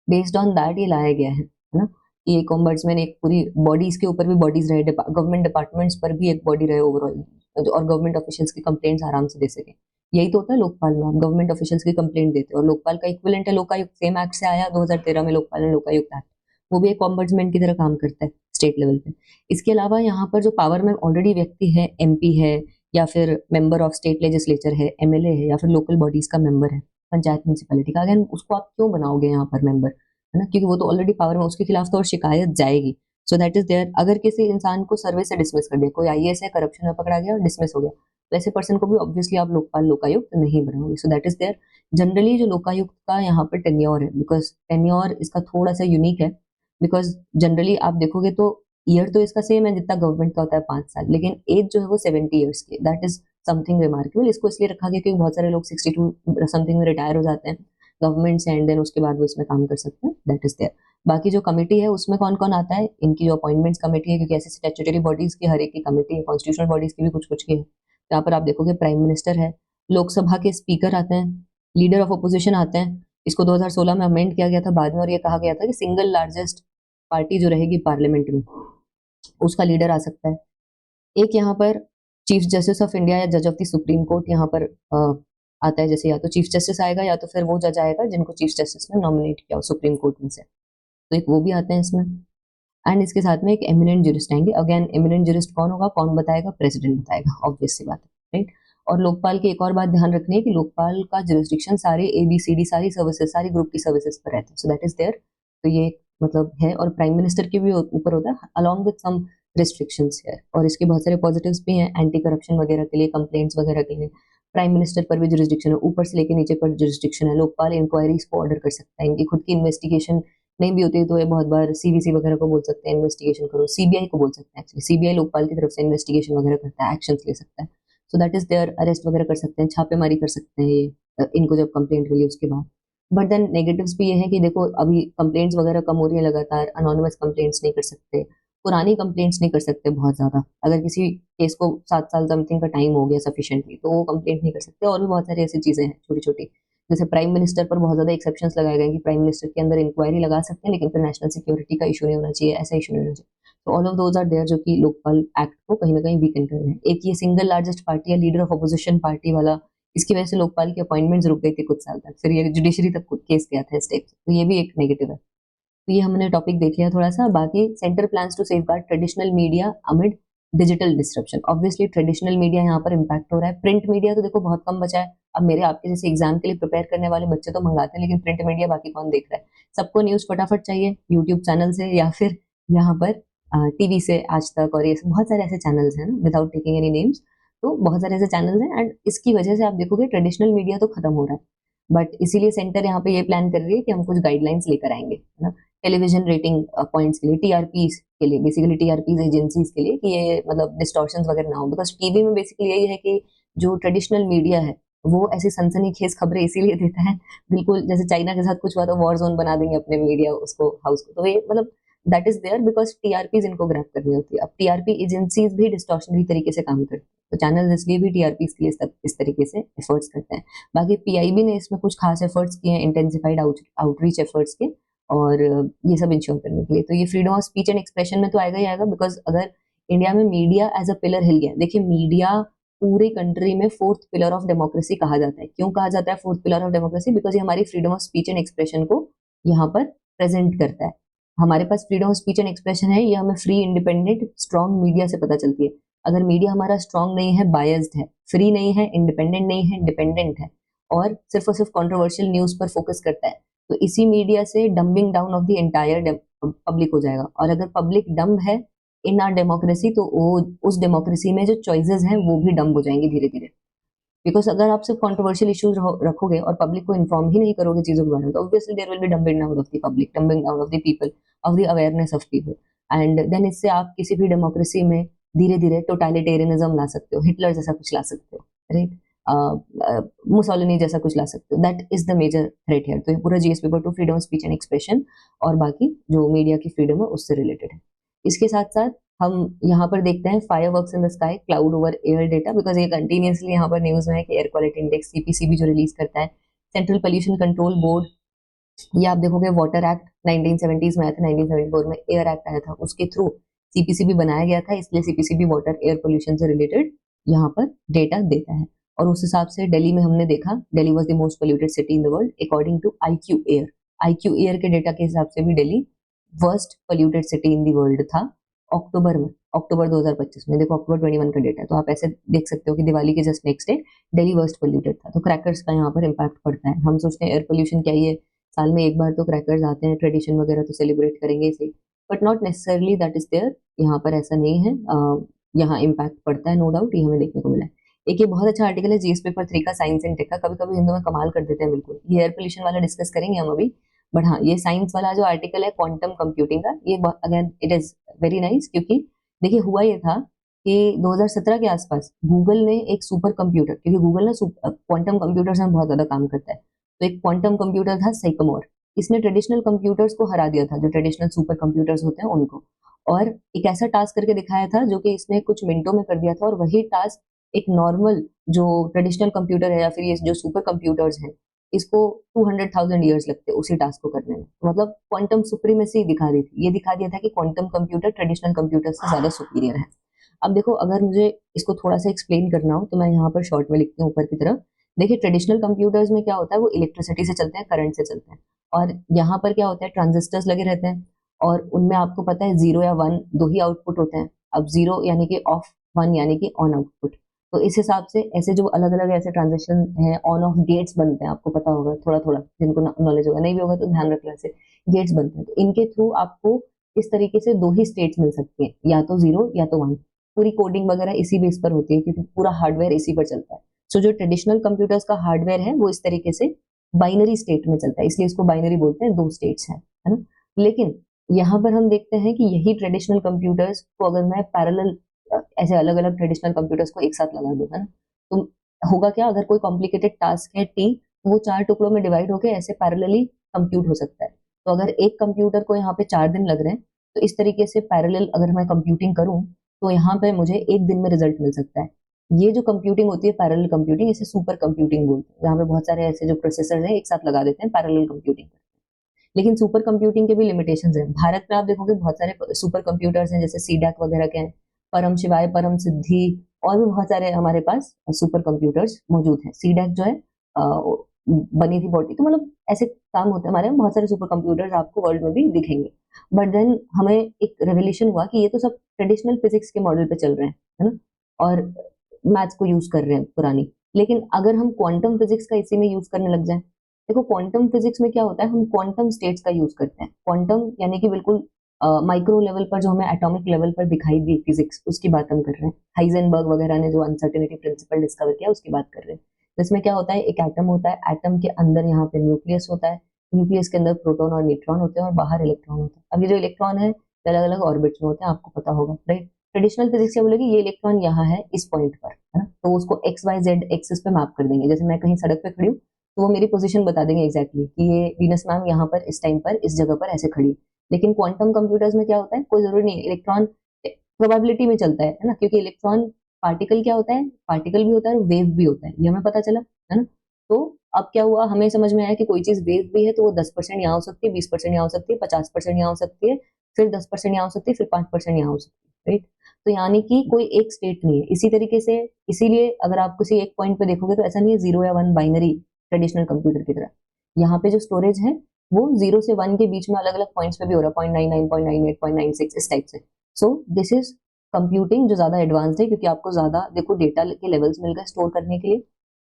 बेस्ड ऑन दैट ये लाया गया है ना, कि एक ओम्बड्समैन, एक पूरी बॉडीज के ऊपर भी बॉडीज रहे, गवर्नमेंट डिपार्टमेंट्स पर भी एक बॉडी रहे ओवरऑल, और गवर्नमेंट ऑफिशियल्स की कंप्लेंट्स आराम से दे सके। यही तो होता है लोकपाल में, आप गवर्नमेंट ऑफिशियल्स की कंप्लेंट देते हो, और लोकपाल का इक्विवेलेंट है लोकायुक्त, सेम एक्ट से आया 2013 में लोकपाल एंड लोकायुक्त एक्ट, वो भी एक ऑम्बड्समैन की तरह काम करता है स्टेट लेवल पे। इसके अलावा यहाँ पर जो पावर में ऑलरेडी व्यक्ति है, MP है, या फिर मेंबर ऑफ स्टेट लेजिस्लेचर है, MLA है, या फिर लोकल बॉडीज का मेंबर है, पंचायत म्यूनिसिपैलिटी का, अगेन उसको आप क्यों बनाओगे यहाँ पर मेंबर, है ना, क्योंकि वो तो ऑलरेडी पावर में, उसके खिलाफ तो और शिकायत जाएगी। So that is there. अगर किसी इंसान को सर्विस से डिसमिस कर दिया, कोई IAS है, करप्शन में पकड़ा गया और डिसमिस हो गया, तो ऐसे पर्सन को भी ऑब्वियसली आप लोकपाल लोकायुक्त नहीं बनाओगे। So that is there. Generally जो लोकायुक्त का यहाँ पर टेन्योर है, बिकॉज टेन्योर इसका थोड़ा सा यूनिक है, बिकॉज जनरली आप देखोगे तो ईयर तो इसका सेम है जितना गवर्नमेंट का होता है, 5 साल, लेकिन एज जो है वो 70 ईयर्स की। That is something remarkable. इसको इसलिए रखा गया क्योंकि बहुत सारे लोग 62 समथिंग में रिटायर हो जाते हैं गवर्नमेंट से, एंड देन उसके बाद वो इसमें काम कर सकते हैं। That is there. बाकी जो कमेटी है उसमें कौन कौन आता है, इनकी जो अपॉइंटमेंट्स कमेटी है, क्योंकि ऐसे स्टैट्यूटरी बॉडीज की हर एक की कमेटी है, कॉन्स्टिट्यूशनल बॉडीज की भी कुछ कुछ की है, यहाँ पर आप देखोगे प्राइम मिनिस्टर है, लोकसभा के स्पीकर आते हैं, लीडर ऑफ अपोजिशन आते हैं। इसको 2016 में अमेंड किया गया था बाद में, और ये कहा गया था कि सिंगल लार्जेस्ट पार्टी जो रहेगी पार्लियामेंट में उसका लीडर आ सकता है। एक यहाँ पर चीफ जस्टिस ऑफ इंडिया या जज ऑफ द सुप्रीम कोर्ट यहाँ पर आता है, जैसे या तो चीफ जस्टिस आएगा या तो फिर वो जज आएगा जिनको चीफ जस्टिस ने नॉमिनेट किया हो सुप्रीम कोर्ट में से, तो एक वो भी आते हैं इसमें। एंड इसके साथ में एक एमिनेंट जूरिस्ट आएंगे। अगेन एमिनेंट जूरिस्ट कौन होगा, कौन बताएगा, प्रेसिडेंट बताएगा, ऑब्वियस सी बात है, राइट। और लोकपाल की एक और बात ध्यान रखनी है कि लोकपाल का जुरिस्डिक्शन सारे ABCD सारी सर्विसेज सारी ग्रुप की सर्विसेज पर रहता है, सो दैट इज देयर। तो ये मतलब है, और प्राइम मिनिस्टर के भी ऊपर होता है अलॉन्ग विद सम रिस्ट्रिक्शंस है। और इसके बहुत सारे पॉजिटिव्स भी हैं, एंटी करप्शन वगैरह के लिए, कंप्लेंट्स वगैरह के लिए प्राइम मिनिस्टर पर भी जुरिस्डिक्शन है, ऊपर से लेके नीचे पर जुरिस्डिक्शन है। लोकपाल इंक्वायरीज को ऑर्डर कर सकता है, इनकी खुद की इन्वेस्टिगेशन नहीं भी होती तो ये बहुत बार CVC वगैरह को बोल सकते हैं इन्वेस्टिगेशन करो, CBI को बोल सकते हैं, एक्चुअली CBI लोकपाल की तरफ से इन्वेस्टिगेशन वगैरह करता है, एक्शंस ले सकता है। So that is there, arrest वगैरह कर सकते हैं, छापेमारी कर सकते हैं ये इनको जब कंप्लेंट मिली उसके बाद। बट देन नेगेटिव्स भी ये है कि देखो अभी कंप्लेंट्स वगैरह कम हो रही है लगातार, अनोनिमस कंप्लेंट्स नहीं कर सकते, पुरानी कंप्लेंट्स नहीं कर सकते बहुत ज्यादा, अगर किसी केस को 7 साल समथिंग का टाइम हो गया सफिशिएंटली तो वो कंप्लेंट नहीं कर सकते। और भी बहुत सारी ऐसी चीजें हैं छोटी छोटी, जैसे प्राइम मिनिस्टर पर बहुत ज्यादा एक्सेप्शंस लगाए गए कि प्राइम मिनिस्टर के अंदर इंक्वायरी लगा सकते हैं लेकिन फिर नेशनल सिक्योरिटी का इशू नहीं होना चाहिए, ऐसा इशू नहीं होना चाहिए। तो all of those are there जो कि लोकपाल एक्ट को कहीं ना कहीं वीकन कर रहे हैं। एक ये सिंगल लार्जेस्ट पार्टी या लीडर ऑफ अपोजिशन पार्टी वाला, इसकी वजह से लोकपाल की अपॉइंटमेंट्स रुक गई थी कुछ साल तक, फिर ये जुडिशरी तक केस गया था स्टेप, तो ये भी एक नेगेटिव है। तो ये हमने टॉपिक देख लिया थोड़ा सा। बाकी centre plans to safeguard traditional media amid digital disruption. Obviously traditional media यहाँ पर इम्पैक्ट हो रहा है, प्रिंट मीडिया तो देखो बहुत कम बचा है। अब मेरे आपके जैसे एग्जाम के लिए प्रिपेयर करने वाले बच्चे तो मंगाते हैं, लेकिन प्रिंट मीडिया बाकी कौन देख रहा है। सबको न्यूज फटाफट चाहिए, यूट्यूब चैनल से या फिर यहाँ पर टीवी से आज तक, और ये बहुत सारे ऐसे चैनल्स हैं ना, विदाउट टेकिंग एनी नेम्स, तो बहुत सारे ऐसे चैनल्स हैं। एंड इसकी वजह से आप देखोगे ट्रेडिशनल मीडिया तो खत्म हो रहा है, बट इसीलिए सेंटर यहाँ पे ये प्लान कर रही है कि हम कुछ गाइडलाइंस लेकर आएंगे, है ना, टेलीविजन रेटिंग पॉइंट्स के लिए, TRP के लिए, बेसिकली TRP एजेंसीज के लिए, कि ये मतलब डिस्टॉर्शंस वगैरह ना हो। बिकॉज टीवी में बेसिकली यही है कि जो ट्रेडिशनल मीडिया है वो ऐसी सनसनीखेज खबरें इसीलिए देता है, बिल्कुल जैसे चाइना के साथ कुछ हुआ तो वॉर जोन बना देंगे अपने मीडिया उसको, हाउस को, तो ये मतलब that is there because TRPs इनको ग्रैब करनी होती है। अब TRP एजेंसीज भी डिस्टॉर्शनरी तरीके से काम करती है, तो चैनल इसलिए भी TRPs के लिए इस तरीके से एफर्ट्स करते हैं। बाकी PIB ने इसमें कुछ खास एफर्ट्स किए हैं, इंटेंसिफाइड आउटरीच एफर्ट्स के, और ये सब इंश्योर करने के लिए। तो ये freedom of speech and expression में तो आएगा ही आएगा, बिकॉज अगर इंडिया में मीडिया एज अ पिलर हिल गया, देखिए मीडिया पूरी कंट्री में 4th पिलर ऑफ डेमोक्रेसी कहा जाता है। क्यों कहा जाता है 4th pillar of democracy? Because ये हमारी freedom of speech and expression को यहाँ पर प्रेजेंट करता है। हमारे पास freedom of speech and expression है, ये हमें फ्री इंडिपेंडेंट स्ट्रॉन्ग मीडिया से पता चलती है। अगर मीडिया हमारा स्ट्रॉन्ग नहीं है, बायस्ड है, फ्री नहीं है, इंडिपेंडेंट नहीं है, डिपेंडेंट है, और सिर्फ कंट्रोवर्शियल न्यूज पर फोकस करता है, तो इसी मीडिया से dumbing down of the entire public हो जाएगा। और अगर पब्लिक डम्ब है इन आर डेमोक्रेसी, तो वो उस डेमोक्रेसी में जो चॉइसेस हैं वो भी डम्ब हो जाएंगी धीरे धीरे। बिकॉज अगर आप सिर्फ कंट्रोवर्शियल इश्यूज रखोगे और पब्लिक को इन्फॉर्म ही नहीं करोगे चीजों के बारे में, तो obviously there will be dumbing down of the public, dumbing down of the people, of the awareness of people. And then इससे आप किसी भी डेमोक्रेसी में धीरे धीरे टोटलिटेरियनिज्म ला सकते हो, हिटलर जैसा कुछ ला सकते हो, राइट, मुसोलिनी जैसा कुछ ला सकते हो। That is the major threat here. तो ये पूरा GS paper 2 freedom of speech and expression और बाकी जो मीडिया की फ्रीडम है उससे रिलेटेड है। इसके साथ साथ हम यहाँ पर देखते हैं fireworks in the sky, cloud over air data, because ये कंटिन्यूसली यहाँ पर न्यूज में है कि एयर क्वालिटी इंडेक्स CPCB जो रिलीज करता है सेंट्रल पोल्यूशन कंट्रोल बोर्ड, ये आप देखोगे वाटर एक्ट 1970s में आया था, 1974 में एयर एक्ट आया था, उसके थ्रू CPCB बनाया गया था। इसलिए CPCB वाटर एयर पोल्यूशन से रिलेटेड यहाँ पर डेटा देता है। और उस हिसाब से दिल्ली में हमने देखा, Delhi was the most polluted city in the world according to IQ air. IQ air के डेटा के हिसाब से भी Delhi worst polluted city in the world था अक्टूबर में, अक्टूबर 2025 में। देखो अक्टूबर 21 का डेटा है, तो आप ऐसे देख सकते हो कि दिवाली के just next day Delhi worst polluted था। तो क्रैकर्स का यहाँ पर इम्पैक्ट पड़ता है। हम सोचते हैं एयर पोल्यूशन क्या ही है, साल में एक बार तो क्रैकर्स आते हैं, ट्रेडिशन वगैरह तो सेलिब्रेट करेंगे इसे, but not necessarily that is there. यहाँ पर ऐसा नहीं है, यहाँ इम्पैक्ट पड़ता है, नो डाउट, ये हमें देखने को मिला है। एक ये बहुत अच्छा आर्टिकल है GS पेपर 3 का, साइंस एंड टेक का। कभी कभी हिंदू में कमाल कर देते हैं बिल्कुल। ये एयर पोल्यूशन वाला डिस्कस करेंगे हम अभी, बट हाँ ये साइंस वाला जो आर्टिकल है क्वांटम कंप्यूटिंग का, ये again it is very nice. क्योंकि देखिए हुआ ये था कि 2017 के आसपास गूगल ने एक सुपर कंप्यूटर, क्योंकि गूगल ना क्वांटम कंप्यूटर्स में बहुत ज्यादा काम करता है, तो एक क्वांटम कंप्यूटर था साइकोमोर। इसने ट्रेडिशनल कंप्यूटर्स को हरा दिया था, जो ट्रेडिशनल सुपर कंप्यूटर्स होते हैं उनको, और एक ऐसा टास्क करके दिखाया था जो कि इसने कुछ मिनटों में कर दिया था। और वही टास्क एक नॉर्मल जो ट्रेडिशनल कंप्यूटर है या फिर ये जो सुपर कंप्यूटर्स हैं, इसको 200,000 ईयर्स लगते हैं उसी टास्क को करने में। तो मतलब क्वांटम सुप्रीमेसी दिखा दी थी, ये दिखा दिया था कि क्वांटम कंप्यूटर ट्रेडिशनल कंप्यूटर से ज्यादा सुपीरियर है। अब देखो, अगर मुझे इसको थोड़ा सा एक्सप्लेन करना हो तो मैं यहाँ पर शॉर्ट में लिखती हूँ ऊपर की तरफ। देखिए, ट्रेडिशनल कंप्यूटर्स में क्या होता है, वो इलेक्ट्रिसिटी से चलते हैं, करंट से चलते हैं। और यहाँ पर क्या होता है, ट्रांजिस्टर्स लगे रहते हैं और उनमें आपको पता है 0 या 1 दो ही आउटपुट होते हैं। अब 0 यानी कि ऑफ, 1 यानी कि ऑन आउटपुट। तो इस हिसाब से ऐसे जो अलग अलग ऐसे ट्रांजेक्शन है, ऑन ऑफ गेट्स बनते हैं, आपको पता होगा थोड़ा थोड़ा, जिनको नॉलेज होगा, नहीं भी होगा तो ध्यान रखना, ऐसे गेट्स बनते हैं। तो इनके थ्रू आपको इस तरीके से दो ही स्टेट्स मिल सकती हैं, या तो 0 या तो 1। पूरी कोडिंग वगैरह इसी बेस पर होती है क्योंकि पूरा हार्डवेयर इसी पर चलता है। सो जो ट्रेडिशनल कंप्यूटर्स का हार्डवेयर है वो इस तरीके से बाइनरी स्टेट में चलता है, इसलिए इसको बाइनरी बोलते हैं, दो स्टेट्स हैं, है ना। लेकिन यहाँ पर हम देखते हैं कि यही ट्रेडिशनल कंप्यूटर्स को अगर मैं पैरेलल ऐसे अलग अलग ट्रेडिशनल कंप्यूटर्स को एक साथ लगा दूं, है ना, तो होगा क्या, अगर कोई कॉम्प्लिकेटेड टास्क है टी, तो वो 4 टुकड़ों में डिवाइड होकर ऐसे पैरेलली कंप्यूट हो सकता है। तो अगर एक कंप्यूटर को यहाँ पे 4 दिन लग रहे हैं, तो इस तरीके से पैरेलल अगर मैं कंप्यूटिंग करूं तो यहाँ पे मुझे एक दिन में रिजल्ट मिल सकता है। ये जो कंप्यूटिंग होती है पैरेलल कंप्यूटिंग, इसे सुपर कंप्यूटिंग बोलते हैं, जहाँ पे बहुत सारे ऐसे जो प्रोसेसर हैं एक साथ लगा देते हैं, पैरेलल कंप्यूटिंग। लेकिन सुपर कंप्यूटिंग के भी लिमिटेशंस हैं। भारत में आप देखोगे बहुत सारे सुपर कंप्यूटर्स हैं, जैसे सीडैक वगैरह के हैं, परम शिवाय, परम सिद्धि, और भी बहुत सारे हमारे पास सुपर कंप्यूटर्स मौजूद हैं। सीडैक जो है बनी थी बॉडी, तो मतलब ऐसे काम होते हैं हमारे यहाँ, बहुत सारे सुपर कंप्यूटर्स आपको वर्ल्ड में भी दिखेंगे। बट देन हमें एक रेवोल्यूशन हुआ कि ये तो सब ट्रेडिशनल फिजिक्स के मॉडल पे चल रहे हैं, है ना, और मैथ्स को यूज कर रहे हैं पुरानी। लेकिन अगर हम क्वांटम फिजिक्स का इसी में यूज करने लग जाए, देखो क्वांटम फिजिक्स में क्या होता है, हम क्वांटम स्टेट्स का यूज करते हैं। क्वांटम यानी कि बिल्कुल माइक्रो लेवल पर, जो हमें एटॉमिक लेवल पर दिखाई दी फिजिक्स, उसकी बात हम कर रहे हैं। हाइजेनबर्ग वगैरह ने जो अनसर्टेनिटी प्रिंसिपल डिस्कवर किया उसकी बात कर रहे हैं। तो इसमें क्या होता है, एक एटम होता है, एटम के अंदर यहाँ पे न्यूक्लियस होता है, न्यूक्लियस के अंदर प्रोटॉन और न्यूट्रॉन होते हैं और बाहर इलेक्ट्रॉन होता है। अब ये जो इलेक्ट्रॉन है अलग अलग ऑर्बिट्स में होते हैं, आपको पता होगा, राइट। ट्रेडिशनल फिजिक्स क्या बोलेगी, ये इलेक्ट्रॉन यहाँ है इस पॉइंट पर, है ना, तो उसको एक्स वाई जेड एक्सिस पे मैप कर देंगे। जैसे मैं कहीं सड़क पे खड़ी हूँ तो वो मेरी पोजीशन बता देंगे एग्जैक्टली कि ये वीनस मैम यहाँ पर इस टाइम पर इस जगह पर ऐसे खड़ी है। लेकिन क्वांटम कंप्यूटर्स में क्या होता है, कोई जरूरी नहीं है, इलेक्ट्रॉन प्रोबेबिलिटी में चलता है ना, क्योंकि इलेक्ट्रॉन पार्टिकल क्या होता है, पार्टिकल भी होता है और वेव भी होता है, ये हमें पता चला, है ना। तो अब क्या हुआ, हमें समझ में आया कि कोई चीज वेव भी है तो वो 10% यहाँ हो सकती है, 20% यहाँ हो सकती है, 50% यहाँ हो सकती है, फिर 10% यहाँ हो सकती है, फिर 5% यहाँ हो सकती है, राइट। तो यानी कि कोई एक स्टेट नहीं है। इसी तरीके से, इसीलिए अगर आप किसी एक पॉइंट पे देखोगे तो ऐसा नहीं है 0 या 1 बाइनरी ट्रेडिशनल कंप्यूटर की तरह। यहाँ पे जो स्टोरेज है वो 0 से 1 के बीच में अलग अलग पॉइंट्स पे भी हो रहा है, 0.99, 0.98, 0.96 इस टाइप से। सो दिस इज कंप्यूटिंग जो ज्यादा एडवांस्ड है, क्योंकि आपको ज्यादा देखो डेटा के लेवल्स मिल गए स्टोर करने के लिए,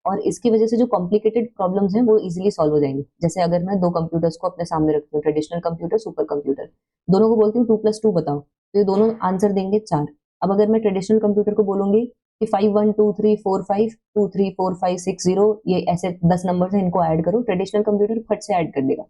और इसकी वजह से जो कॉम्प्लिकेटेड प्रॉब्लम्स हैं वो इजीली सॉल्व हो जाएंगे। जैसे अगर मैं दो कंप्यूटर्स को अपने सामने रखती हूँ, ट्रेडिशनल कंप्यूटर, सुपर कंप्यूटर, दोनों को बोलती हूँ 2+2 बताओ, तो ये दोनों आंसर देंगे 4। अब अगर मैं ट्रेडिशनल कंप्यूटर को बोलूंगी कि 5 1 2 3 4 5 2 3 4 5 6 0, ये ऐसे 10 नंबर है, इनको ऐड करो, ट्रेडिशनल कंप्यूटर फट से ऐड कर देगा।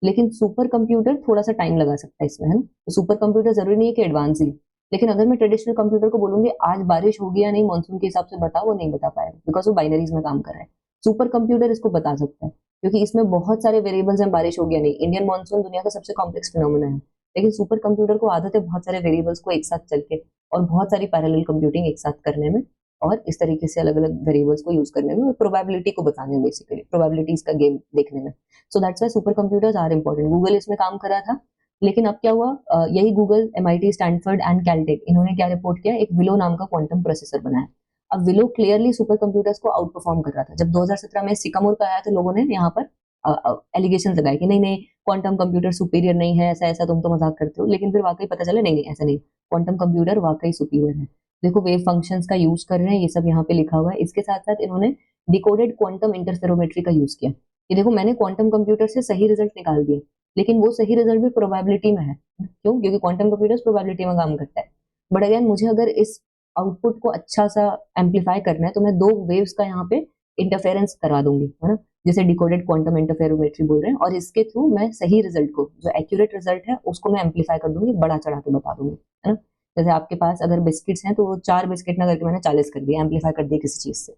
लेकिन सुपर कंप्यूटर थोड़ा सा टाइम लगा सकता है इसमें, है ना। तो सुपर कंप्यूटर जरूरी नहीं है कि एडवांस ही, लेकिन अगर मैं ट्रेडिशनल कंप्यूटर को बोलूंगी आज बारिश होगी या नहीं मॉनसून के हिसाब से बताओ, वो नहीं बता पाएगा, बिकॉज वो बाइनरीज में काम कर रहा है। सुपर कंप्यूटर इसको बता सकता है क्योंकि इसमें बहुत सारे वेरिएबल्स हैं, बारिश होगी या नहीं। इंडियन मॉनसून दुनिया का सबसे कॉम्प्लेक्स फिनोमेना है, लेकिन सुपर कंप्यूटर को आदत है बहुत सारे वेरिएबल्स को एक साथ चल के और बहुत सारी पैरेलल कंप्यूटिंग एक साथ करने में, और इस तरीके से अलग अलग वेरिएबल्स को यूज करने में और प्रोबेबिलिटी को बताने में, बेसिकली प्रोबेबिलिटीज का गेम देखने में। So that's why super computers are important. Google इसमें काम कर रहा था, लेकिन अब क्या हुआ, यही Google, MIT, Stanford and Caltech, इन्होंने क्या रिपोर्ट किया, एक विलो नाम का क्वांटम प्रोसेसर बनाया। अब विलो क्लियरली सुपर कंप्यूटर्स को आउट परफॉर्म कर रहा था। जब 2017 में सिकामोर का आया तो लोगों ने यहाँ पर एलिगेशन लगाए कि नहीं नहीं, क्वांटम कंप्यूटर सुपीरियर नहीं है, ऐसा ऐसा तुम तो मजाक करते हो। लेकिन फिर वाकई पता चला नहीं नहीं ऐसा नहीं, क्वांटम कंप्यूटर वाकई सुपीरियर है। देखो वेव फंक्शंस का यूज कर रहे हैं, ये सब यहाँ पे लिखा हुआ है। इसके साथ साथ इन्होंने डिकोडेड क्वांटम इंटरफेरोमेट्री का यूज किया। ये देखो, मैंने क्वांटम कंप्यूटर से सही रिजल्ट निकाल दिए, लेकिन वो सही रिजल्ट भी प्रोबेबिलिटी में है। क्यों? क्योंकि क्वांटम कंप्यूटर्स प्रोबेबिलिटी में काम करता है। बट अगेन, मुझे अगर इस आउटपुट को अच्छा सा एम्पलीफाई करना है तो मैं दो वेव्स का यहाँ पे इंटरफेरेंस करवा दूंगी, है ना, जैसे डिकोडेड क्वांटम इंटरफेरोमेट्री बोल रहे हैं, और इसके थ्रू मैं सही रिजल्ट को, जो एक्यूरेट रिजल्ट है उसको मैं एम्पलीफाई कर दूंगी, बड़ा चढ़ा के बता दूंगी, है ना। जैसे आपके पास अगर बिस्किट्स हैं तो वो 4 बिस्किट ना करके मैंने 40 कर दिया, एम्पलीफाई कर दिया किसी चीज से,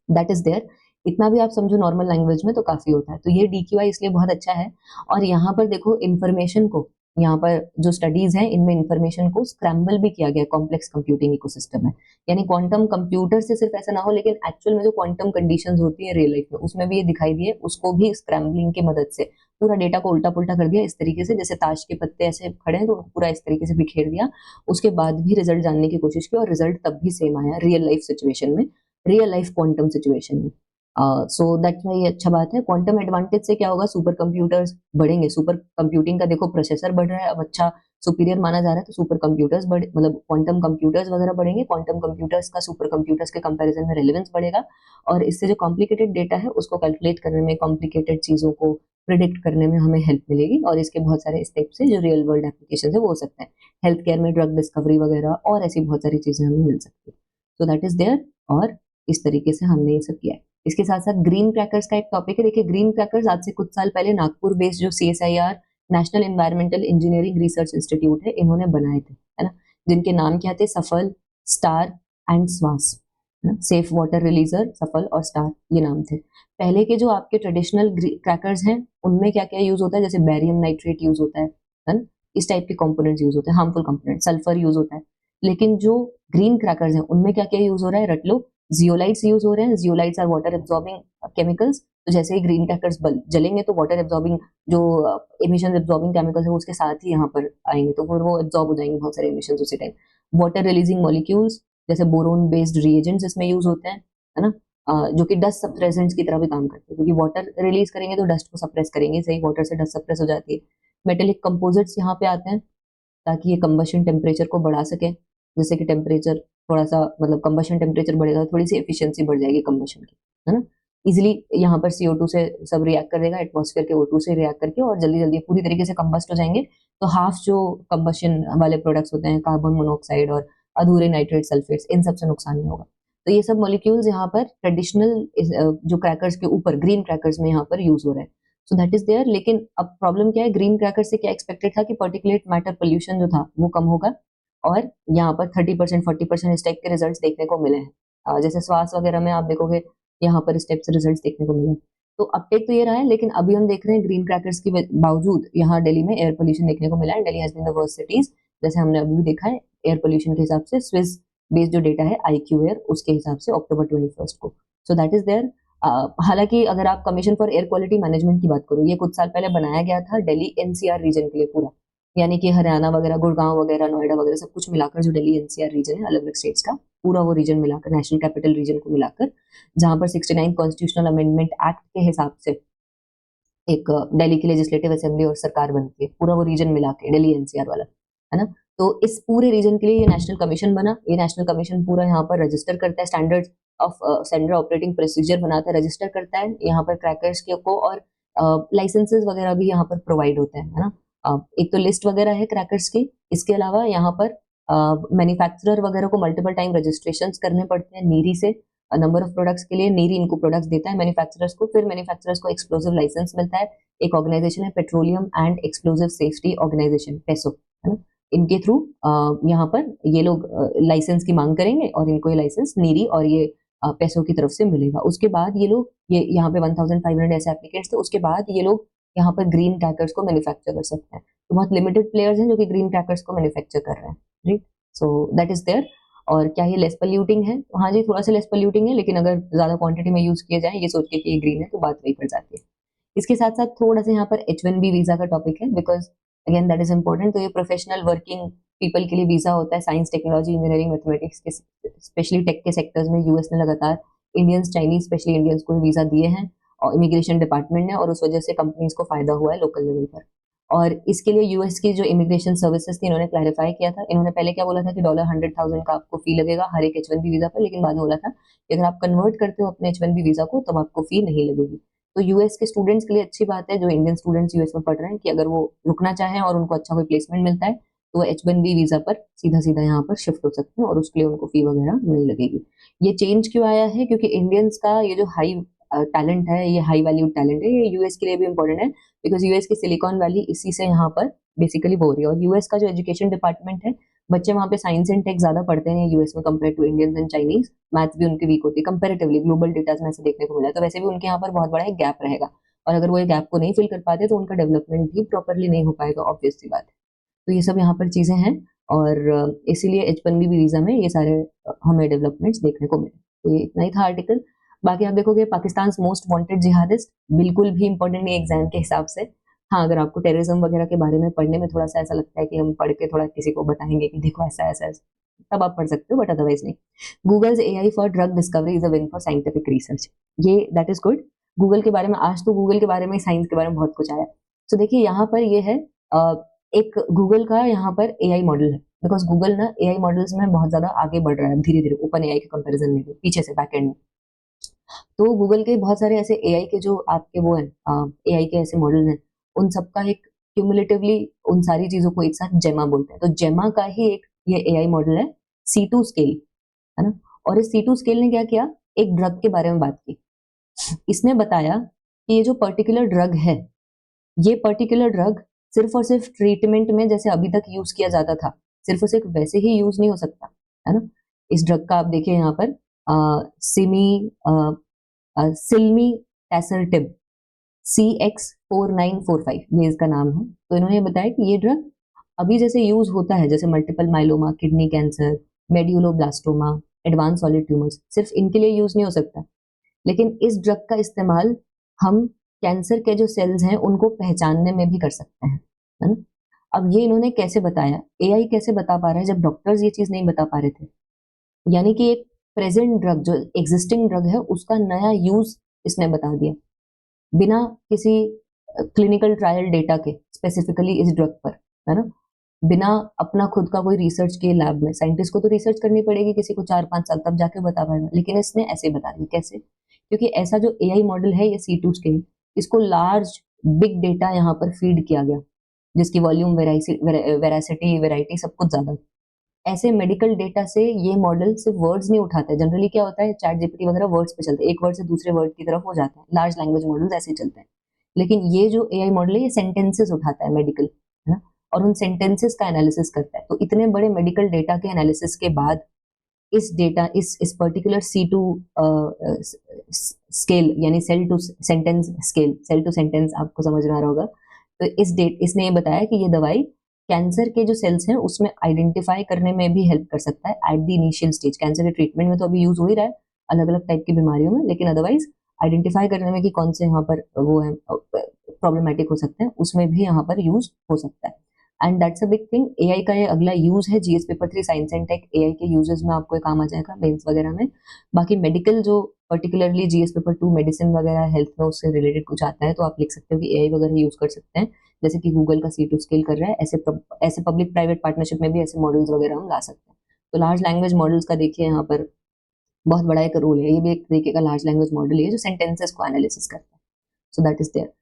दैट इज देयर। इतना भी आप समझो नॉर्मल लैंग्वेज में तो काफी होता है। तो ये डीक्यूआई इसलिए बहुत अच्छा है। और यहाँ पर देखो, इंफॉर्मेशन को यहाँ पर जो स्टडीज हैं इनमें इंफॉर्मेशन को स्क्रैम्बल भी किया गया, कॉम्प्लेक्स कंप्यूटिंग इकोसिस्टम है। यानी क्वांटम कंप्यूटर से सिर्फ ऐसा ना हो, लेकिन एक्चुअल में जो क्वांटम कंडीशंस होती है रियल लाइफ में उसमें भी ये दिखाई दिए, उसको भी स्क्रैम्बलिंग की मदद से पूरा डेटा को उल्टा पुल्टा कर दिया इस तरीके से, जैसे ताश के पत्ते ऐसे खड़े हैं तो उनको पूरा इस तरीके से बिखेर दिया। उसके बाद भी रिजल्ट जानने की कोशिश की और रिजल्ट तब भी सेम आया रियल लाइफ सिचुएशन में, रियल लाइफ क्वांटम सिचुएशन में। सो दैट्स वाई ये अच्छा बात है। क्वांटम एडवांटेज से क्या होगा, सुपर कंप्यूटर्स बढ़ेंगे, सुपर कंप्यूटिंग का देखो प्रोसेसर बढ़ रहा है, अब अच्छा सुपीरियर माना जा रहा है, तो सुपर कंप्यूटर्स बढ़े, मतलब क्वांटम कंप्यूटर्स वगैरह बढ़ेंगे, क्वांटम कंप्यूटर्स का सुपर कंप्यूटर्स के कंपैरिजन में रेलेवेंस बढ़ेगा, और इससे जो कॉम्प्लिकेटेड डेटा है उसको कैलकुलेट करने में, कॉम्प्लिकेटेड चीजों को प्रिडिक्ट करने में हमें हेल्प मिलेगी, और इसके बहुत सारे स्टेप्स हैं जो रियल वर्ल्ड एप्लीकेशन है वो हो सकते हैं, हेल्थ केयर में ड्रग डिस्कवरी वगैरह और ऐसी बहुत सारी चीजें हमें मिल सकती है। सो दैट इज देयर, और इस तरीके से हमने ये सब किया है। इसके साथ साथ ग्रीन क्रैकर्स का एक टॉपिक है। देखिए ग्रीन क्रैकर्स आज से कुछ साल पहले नागपुर बेस्ड जो CSIR national environmental engineering research institute है, इन्होंने बनाए थे, है ना, जिनके नाम क्या थे, सफल, स्टार एंड स्वास, है ना, सेफ वाटर रिलीजर, सफल और स्टार, ये नाम थे। पहले के जो आपके ट्रेडिशनल क्रैकर्स हैं उनमें क्या क्या यूज होता है, जैसे बैरियम नाइट्रेट यूज होता है ना, इस टाइप के कंपोनेंट्स यूज होते हैं, हार्मफुल कंपोनेंट, सल्फर यूज होता है। लेकिन जो ग्रीन क्रैकर्स हैं उनमें क्या क्या यूज हो रहा है, रट लो, जियोलाइट्स यूज हो रहे हैं। Zeolites are water absorbing chemicals, तो जैसे ही ग्रीन क्रैकर्स जलेंगे तो वाटर एब्जॉर्बिंग जो इमिशन एब्जॉर्बिंग केमिकल्स है वो उसके साथ ही यहाँ पर आएंगे, तो फिर वो एब्जॉर्ब हो जाएंगे बहुत सारे इमिशन उसी टाइम। वाटर रिलीजिंग मॉलिक्यूल्स जैसे बोरोन बेस्ड रिएजेंट्स इसमें यूज होते हैं, है ना, जो कि डस्ट सप्रेसेंट्स की तरह भी काम करते हैं, क्योंकि वाटर रिलीज करेंगे तो डस्ट को सप्रेस करेंगे, सही, वाटर से डस्ट सप्रेस हो जाती है। मेटेलिक कंपोजिट्स यहाँ पे आते हैं ताकि ये कंबशन टेम्परेचर को बढ़ा सके, जैसे कि टेम्परेचर थोड़ा सा, मतलब कंबशन टेम्परेचर बढ़ेगा तो थोड़ी सी एफिशिएंसी बढ़ जाएगी कंबशन की, है ना। इजिली यहाँ पर CO2 से सब रिएक्ट कर देगा, एटमॉस्फेयर के O2 से रिएक्ट करके, और जल्दी जल्दी पूरी तरीके से कंबस्ट हो जाएंगे। तो हाफ जो कंबशन वाले प्रोडक्ट्स होते हैं, कार्बन मोनोऑक्साइड और अधूरे नाइट्रेट सल्फेट्स, इन सब से नुकसान नहीं होगा। तो ये सब मॉलिक्यूल्स यहाँ पर ट्रेडिशनल जो क्रैकर्स के ऊपर, ग्रीन क्रैकर्स में यहाँ पर यूज हो रहे हैं। So that is there. लेकिन अब प्रॉब्लम क्या है, ग्रीन क्रैकर से क्या एक्सपेक्टेड था कि पर्टिकुलेट मैटर पोल्यूशन जो था वो कम होगा, और यहाँ पर 30% 40% इस टाइप के रिजल्ट्स देखने को मिले हैं। जैसे श्वास वगैरह में आप देखोगे यहाँ पर इस टाइप से रिजल्ट्स देखने को मिले हैं। तो अपटेक तो ये रहा है, लेकिन अभी हम देख रहे हैं ग्रीन क्रैकर्स के बावजूद यहाँ दिल्ली में एयर पोल्यूशन देखने को मिला है। Delhi has been the worst cities, जैसे हमने अभी भी देखा है एयर पोल्यूशन के हिसाब से, स्विस बेस्ड जो डेटा है IQ एयर, उसके हिसाब से अक्टूबर 21 को। So that is there. हालांकि अगर आप commission for air quality management की बात करो, ये कुछ साल पहले बनाया गया था दिल्ली NCR रीजन के लिए पूरा, यानी कि हरियाणा वगैरह, गुड़गांव वगैरह, नोएडा वगैरह सब कुछ मिलाकर जो दिल्ली NCR रीजन है, अलग अलग स्टेट्स का पूरा वो रीजन मिलाकर, नेशनल कैपिटल रीजन को मिलाकर, जहां पर 69 कॉन्स्टिट्यूशनल अमेंडमेंट एक्ट के हिसाब से एक दिल्ली की लेजिस्लेटिव असेंबली और सरकार बनती है, पूरा वो रीजन मिला के दिल्ली NCR वाला, है ना। तो इस पूरे रीजन के लिए ये नेशनल कमीशन बना। ये नेशनल कमीशन पूरा यहाँ पर रजिस्टर करता है, standards of standard operating procedure बनाता है, रजिस्टर करता है यहाँ पर क्रैकर्स के को, और लाइसेंसेस वगैरह भी यहाँ पर प्रोवाइड होते हैं, है ना। एक तो लिस्ट वगैरह है क्रैकर्स की, इसके अलावा यहाँ पर मैन्युफैक्चरर वगैरह को मल्टीपल टाइम रजिस्ट्रेशन करने पड़ते हैं नीरी से, नंबर ऑफ प्रोडक्ट्स के लिए। नीरी इनको प्रोडक्ट्स देता है मैन्युफैक्चरर्स को, फिर मैन्युफैक्चरर्स को एक्सप्लोसिव लाइसेंस मिलता है। एक ऑर्गेनाइजेशन है petroleum and explosive safety organisation, PESO, है ना, इनके थ्रू यहाँ पर ये लोग लाइसेंस की मांग करेंगे, और इनको ये लाइसेंस नीरी और ये पेसो की तरफ से मिलेगा। उसके बाद ये लोग, ये यहाँ पे 1500 ऐसे एप्लीकेंट्स थे, उसके बाद ये लोग यहाँ पर ग्रीन क्रैकर्स को मैन्युफैक्चर कर सकते हैं। तो बहुत लिमिटेड प्लेयर्स हैं जो कि ग्रीन क्रैकर्स को मैन्युफैक्चर कर रहे हैं, right. So that is there. और क्या ये लेस पोल्यूटिंग है? हाँ जी, थोड़ा सा लेस पोल्यूटिंग है, लेकिन अगर ज्यादा क्वांटिटी में यूज किया जाए ये सोच के कि ये ग्रीन है तो बात वही पड़ जाती है। इसके साथ साथ थोड़ा सा यहाँ पर H1B वीजा का टॉपिक है, because again that is important. तो ये प्रोफेशनल वर्किंग पीपल के लिए वीजा होता है, साइंस, टेक्नोलॉजी, इंजीनियरिंग, मैथमेटिक्स के, स्पेशली टेक के सेक्टर्स में यूएस ने लगातार इंडियंस, चाइनीज, स्पेशली इंडियंस को वीजा दिए हैं, और इमिग्रेशन डिपार्टमेंट ने, और उस वजह से कंपनीज को फायदा हुआ है लोकल लेवल पर। और इसके लिए यूएस की जो इमिग्रेशन सर्विसेज थी इन्होंने क्लैरिफाई किया था। इन्होंने पहले क्या बोला था कि $100,000 का आपको फी लगेगा हर एक H1B वीजा पर, लेकिन बाद में बोला था कि अगर आप कन्वर्ट करते हो अपने H1B वीजा को तब आपको फी नहीं लगेगी। तो यूएस के स्टूडेंट्स के लिए अच्छी बात है, जो इंडियन स्टूडेंट्स यूएस में पढ़ रहे हैं, कि अगर वो रुकना चाहें और उनको अच्छा कोई प्लेसमेंट मिलता है तो वो H1B वीजा पर सीधा सीधा यहाँ पर शिफ्ट हो सकते हैं, और उसके लिए उनको फी वगैरह नहीं लगेगी। ये चेंज क्यों आया है? क्योंकि इंडियंस का ये जो हाई टैलेंट है, ये हाई वैल्यूड टैलेंट है, ये यूएस के लिए भी इंपॉर्टेंट है, बिकॉज यूएस की सिलिकॉन वैली इसी से यहाँ पर बेसिकली हो रही है। और यूएस का जो एजुकेशन डिपार्टमेंट है, बच्चे वहाँ पे साइंस एंड टेक ज्यादा पढ़ते हैं यूएस में compare to Indians and Chinese. Maths भी उनकी वीक होती है कंपेरेटिवली, ग्लोबल डेटाज में ऐसे देखने को मिला है। तो वैसे भी उनके यहाँ पर बहुत बड़ा एक गैप रहेगा, और अगर वो ये गैप को नहीं फिल कर पाते तो उनका डेवलपमेंट भी प्रॉपरली नहीं हो पाएगा, ऑब्वियस सी बात है। तो ये सब यहाँ पर चीजें हैं और इसीलिए H1B वीजा में ये सारे हमें डेवलपमेंट्स देखने को मिले। तो ये इतना ही था आर्टिकल। बाकी आप देखोगे पाकिस्तान मोस्ट वांटेड जिहादिस्ट बिल्कुल भी इंपॉर्टेंट नहीं एग्जाम के हिसाब से। हाँ, अगर आपको टेररिज्म वगैरह के बारे में पढ़ने में थोड़ा सा ऐसा लगता है कि हम पढ़ के थोड़ा किसी को बताएंगे कि देखो ऐसा ऐसा ऐसा, तब आप पढ़ सकते हो, बट अदरवाइज नहीं। Google's AI for drug discovery is a win for scientific research, ये दैट इज गुड। गूगल के बारे में आज तो गूगल के बारे में साइंस के बारे में बहुत कुछ आया। तो देखिए यहाँ पर ये है एक गूगल का यहाँ पर AI मॉडल है, बिकॉज गूगल ना AI मॉडल्स में बहुत ज्यादा आगे बढ़ रहा है धीरे धीरे ओपन AI के कंपैरिजन में भी, पीछे से बैक एंड में। तो गूगल के बहुत सारे ऐसे AI के जो आपके वो है AI के ऐसे मॉडल हैं, उन सबका एक क्यूमुलेटिवली उन सारी चीजों को एक साथ जेमा बोलते हैं। तो जेमा का ही एक ये AI मॉडल है C2 स्केल, है ना। और इस C2 स्केल ने क्या किया, एक ड्रग के बारे में बात की। इसने बताया कि ये जो पर्टिकुलर ड्रग है, ये पर्टिकुलर ड्रग सिर्फ और सिर्फ ट्रीटमेंट में जैसे अभी तक यूज किया जाता था, सिर्फ और सिर्फ वैसे ही यूज नहीं हो सकता, है ना। इस ड्रग का आप देखिए यहाँ पर सिल्मी टैसरटिब CX4945 ये इसका नाम है। तो इन्होंने बताया कि ये ड्रग अभी जैसे यूज होता है, जैसे multiple myeloma, kidney cancer, medulloblastoma, advance solid tumours, सिर्फ इनके लिए यूज नहीं हो सकता, लेकिन इस ड्रग का इस्तेमाल हम कैंसर के जो सेल्स हैं उनको पहचानने में भी कर सकते हैं, है ना। अब ये इन्होंने कैसे बताया, AI कैसे बता पा रहा है जब डॉक्टर्स ये चीज नहीं बता पा रहे थे। यानी कि एक प्रेजेंट ड्रग जो एक्जिस्टिंग ड्रग है उसका नया यूज इसने बता दिया, बिना किसी क्लिनिकल ट्रायल डेटा के, स्पेसिफिकली इस ड्रग पर, है ना। बिना अपना खुद का कोई रिसर्च किए लैब में, साइंटिस्ट को तो रिसर्च करनी पड़ेगी किसी को 4-5 साल, तब जाके बता पाएगा, लेकिन इसने ऐसे बता दिया। कैसे? क्योंकि ऐसा जो AI मॉडल है ये C2 स्केल, इसको लार्ज बिग डेटा यहाँ पर फीड किया गया, जिसकी वॉल्यूम, वेरासिटी, वेराइटी सब कुछ ज्यादा। ऐसे मेडिकल डेटा से ये मॉडल सिर्फ वर्ड्स नहीं उठाते, जनरली क्या होता है चैट GPT वगैरह वर्ड्स पे चलते हैं, एक वर्ड से दूसरे वर्ड की तरफ हो जाते हैं, लार्ज लैंग्वेज मॉडल्स ऐसे चलते हैं। लेकिन ये जो AI मॉडल है ये सेंटेंसेस उठाता है मेडिकल, है ना, और उन सेंटेंसेस का एनालिसिस करता है। तो इतने बड़े मेडिकल डेटा के एनालिसिस के बाद इस डेटा, इस पर्टिकुलर C2 स्केल यानी cell to sentence scale, cell to sentence आपको समझ में आ रहा होगा। तो इसने ये बताया कि ये दवाई कैंसर के जो सेल्स हैं उसमें आइडेंटिफाई करने में भी हेल्प कर सकता है at the initial stage. Cancer के ट्रीटमेंट में तो अभी यूज हो ही रहा है अलग अलग टाइप की बीमारियों में, लेकिन अदरवाइज आइडेंटिफाई करने में कि कौन से यहाँ पर वो है प्रॉब्लमेटिक हो सकते हैं, उसमें भी यहाँ पर यूज हो सकता है। And that's a big thing. AI का ये अगला यूज है GS paper 3 science and tech, AI के यूजेस में आपको काम आ जाएगा मेंस वगैरह में। बाकी मेडिकल जो पर्टिकुलरली GS पेपर 2 मेडिसिन वगैरह हेल्थ में उससे रिलेटेड कुछ आता है तो आप लिख सकते हो कि AI वगैरह यूज कर सकते हैं, जैसे कि गूगल का C2 स्केल कर रहा है, ऐसे पब्लिक प्राइवेट पार्टनरशिप में भी ऐसे मॉडल्स वगैरह हम ला सकते हैं। तो लार्ज लैंग्वेज मॉडल्स का देखिए यहाँ पर बहुत बड़ा एक रोल है, ये भी एक तरीके का लार्ज लैंग्वेज मॉडल है जो सेंटेंसेस को एनालिसिस करता है। So that is there.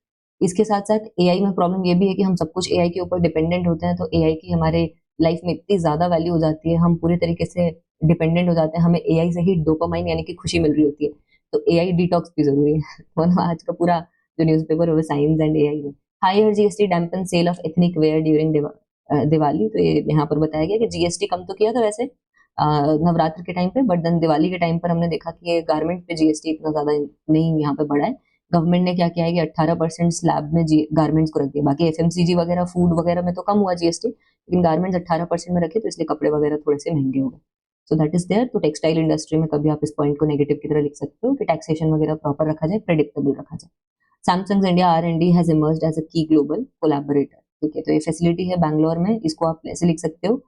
इसके साथ साथ AI में प्रॉब्लम ये भी है कि हम सब कुछ AI के ऊपर डिपेंडेंट होते हैं, तो AI की हमारे लाइफ में इतनी ज्यादा वैल्यू हो जाती है, हम पूरे तरीके से डिपेंडेंट हो जाते हैं, हमें AI से ही डोपामाइन यानी कि खुशी मिल रही होती है। तो AI डिटॉक्स भी जरूरी है। तो आज का पूरा जो न्यूज़पेपर है वो साइंस एंड AI में। Higher GST dampen sale of ethnic wear during Diwali. तो ये यहाँ पर बताया गया कि GST कम तो किया था वैसे नवरात्र के टाइम पे, बट देन दिवाली के टाइम पर हमने देखा कि ये गारमेंट पे GST इतना ज्यादा नहीं यहाँ पे बढ़ा है। गवर्नमेंट ने क्या किया है कि 18% स्लैब में गारमेंट्स को रख दिया, बाकी FMCG वगैरह फूड वगैरह में तो कम हुआ GST, लेकिन गारमेंट्स 18% में रखे तो इसलिए कपड़े वगैरह थोड़े से महंगे हो गए। So that is there. तो टेक्सटाइल इंडस्ट्री में कभी आप इस पॉइंट को नेगेटिव की तरह लिख सकते हो कि टैक्सेशन वगैरह प्रॉपर रखा जाए, प्रेडिक्टेबल रखा जाए। Samsung India R&D has emerged as a key global collaborator. ठीक है, तो ये फैसिलिटी है बैंगलोर में, इसको आप ऐसे लिख सकते हो।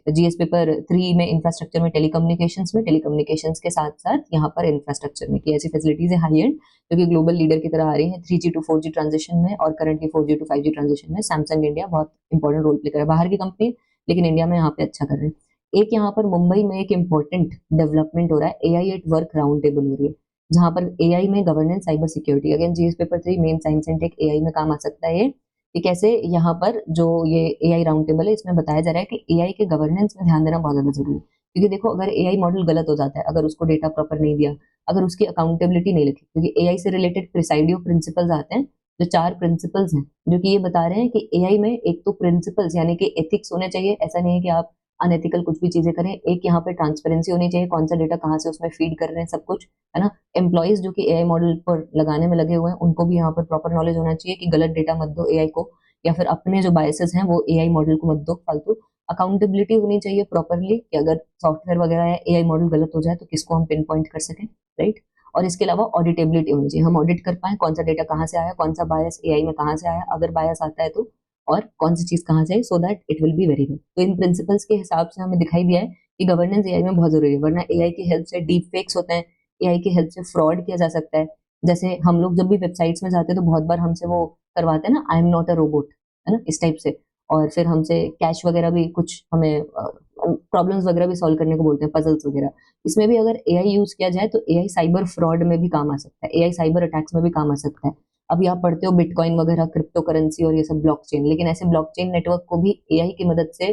GS पेपर 3 में इंफ्रास्ट्रक्चर में टेलीकम्युनिकेशंस के साथ साथ यहाँ पर इंफ्रास्ट्रक्चर में की ऐसी फैसिलिटीज है हाई एंड, जो कि ग्लोबल लीडर की तरह आ रही है 3G to 4G ट्रांजिशन में, और currently 4G to 5G transition में सैमसंग इंडिया बहुत इंपॉर्टेंट रोल प्ले कर रहा है। बाहर की कंपनी लेकिन इंडिया में यहाँ पे अच्छा कर रहे हैं। एक यहाँ पर मुंबई में एक इंपॉर्टेंट डेवलपमेंट हो रहा है, AI at work round table हो रही है, जहां पर AI में governance, cyber security, again GS paper 3 main science and tech AI में काम आ सकता है। कि कैसे यहाँ पर जो ये AI राउंड टेबल है इसमें बताया जा रहा है कि AI के गवर्नेंस में ध्यान देना बहुत ज्यादा जरूरी है। क्योंकि देखो अगर AI मॉडल गलत हो जाता है, अगर उसको डेटा प्रॉपर नहीं दिया, अगर उसकी अकाउंटेबिलिटी नहीं लिखी, क्योंकि AI से रिलेटेड प्रिसाइडियो प्रिंसिपल्स आते हैं, जो 4 प्रिंसिपल्स हैं जो कि ये बता रहे हैं कि AI में एक तो प्रिंसिपल्स यानी कि एथिक्स होने चाहिए, ऐसा नहीं है कि आप अनएथिकल कुछ भी चीजें करें। एक यहाँ पे ट्रांसपेरेंसी होनी चाहिए, कौन सा डेटा कहाँ से उसमें फीड कर रहे हैं सब कुछ, है ना। एम्प्लॉइज जो कि AI मॉडल पर लगाने में लगे हुए हैं उनको भी यहाँ पर प्रॉपर नॉलेज होना चाहिए कि गलत डेटा मत दो AI को, या फिर अपने जो बायसेस हैं वो एआई मॉडल को मत दो फालतू। अकाउंटेबिलिटी होनी चाहिए प्रॉपरली कि अगर सॉफ्टवेयर वगैरह या एआई मॉडल गलत हो जाए तो किसको हम पिन पॉइंट कर सकें, राइट। और इसके अलावा ऑडिटेबिलिटी होनी चाहिए, हम ऑडिट कर पाए कौन सा डेटा कहाँ से आया, कौन सा बायस एआई में कहाँ से आया, अगर बायस आता है तो, और कौन सी चीज कहाँ से आई, so that it will be very good. तो इन प्रिंसिपल्स के हिसाब से हमें दिखाई दिया है कि गवर्नेंस एआई में बहुत जरूरी है, वरना एआई की हेल्प से डीप फेक्स होते हैं, एआई की हेल्प से फ्रॉड किया जा सकता है। जैसे हम लोग जब भी वेबसाइट्स में जाते हैं तो बहुत बार हमसे वो करवाते हैं ना, I am not a robot, है ना, इस टाइप से। और फिर हमसे कैश वगैरह भी कुछ हमें प्रॉब्लम्स वगैरह भी सॉल्व करने को बोलते हैं, पजल्स वगैरह। इसमें भी अगर एआई यूज किया जाए तो एआई साइबर फ्रॉड में भी काम आ सकता है, एआई साइबर अटैक्स में भी काम आ सकता है। अभी आप पढ़ते हो बिटकॉइन वगैरह, क्रिप्टो करेंसी और ये सब ब्लॉकचेन, लेकिन ऐसे ब्लॉकचेन नेटवर्क को भी एआई की मदद से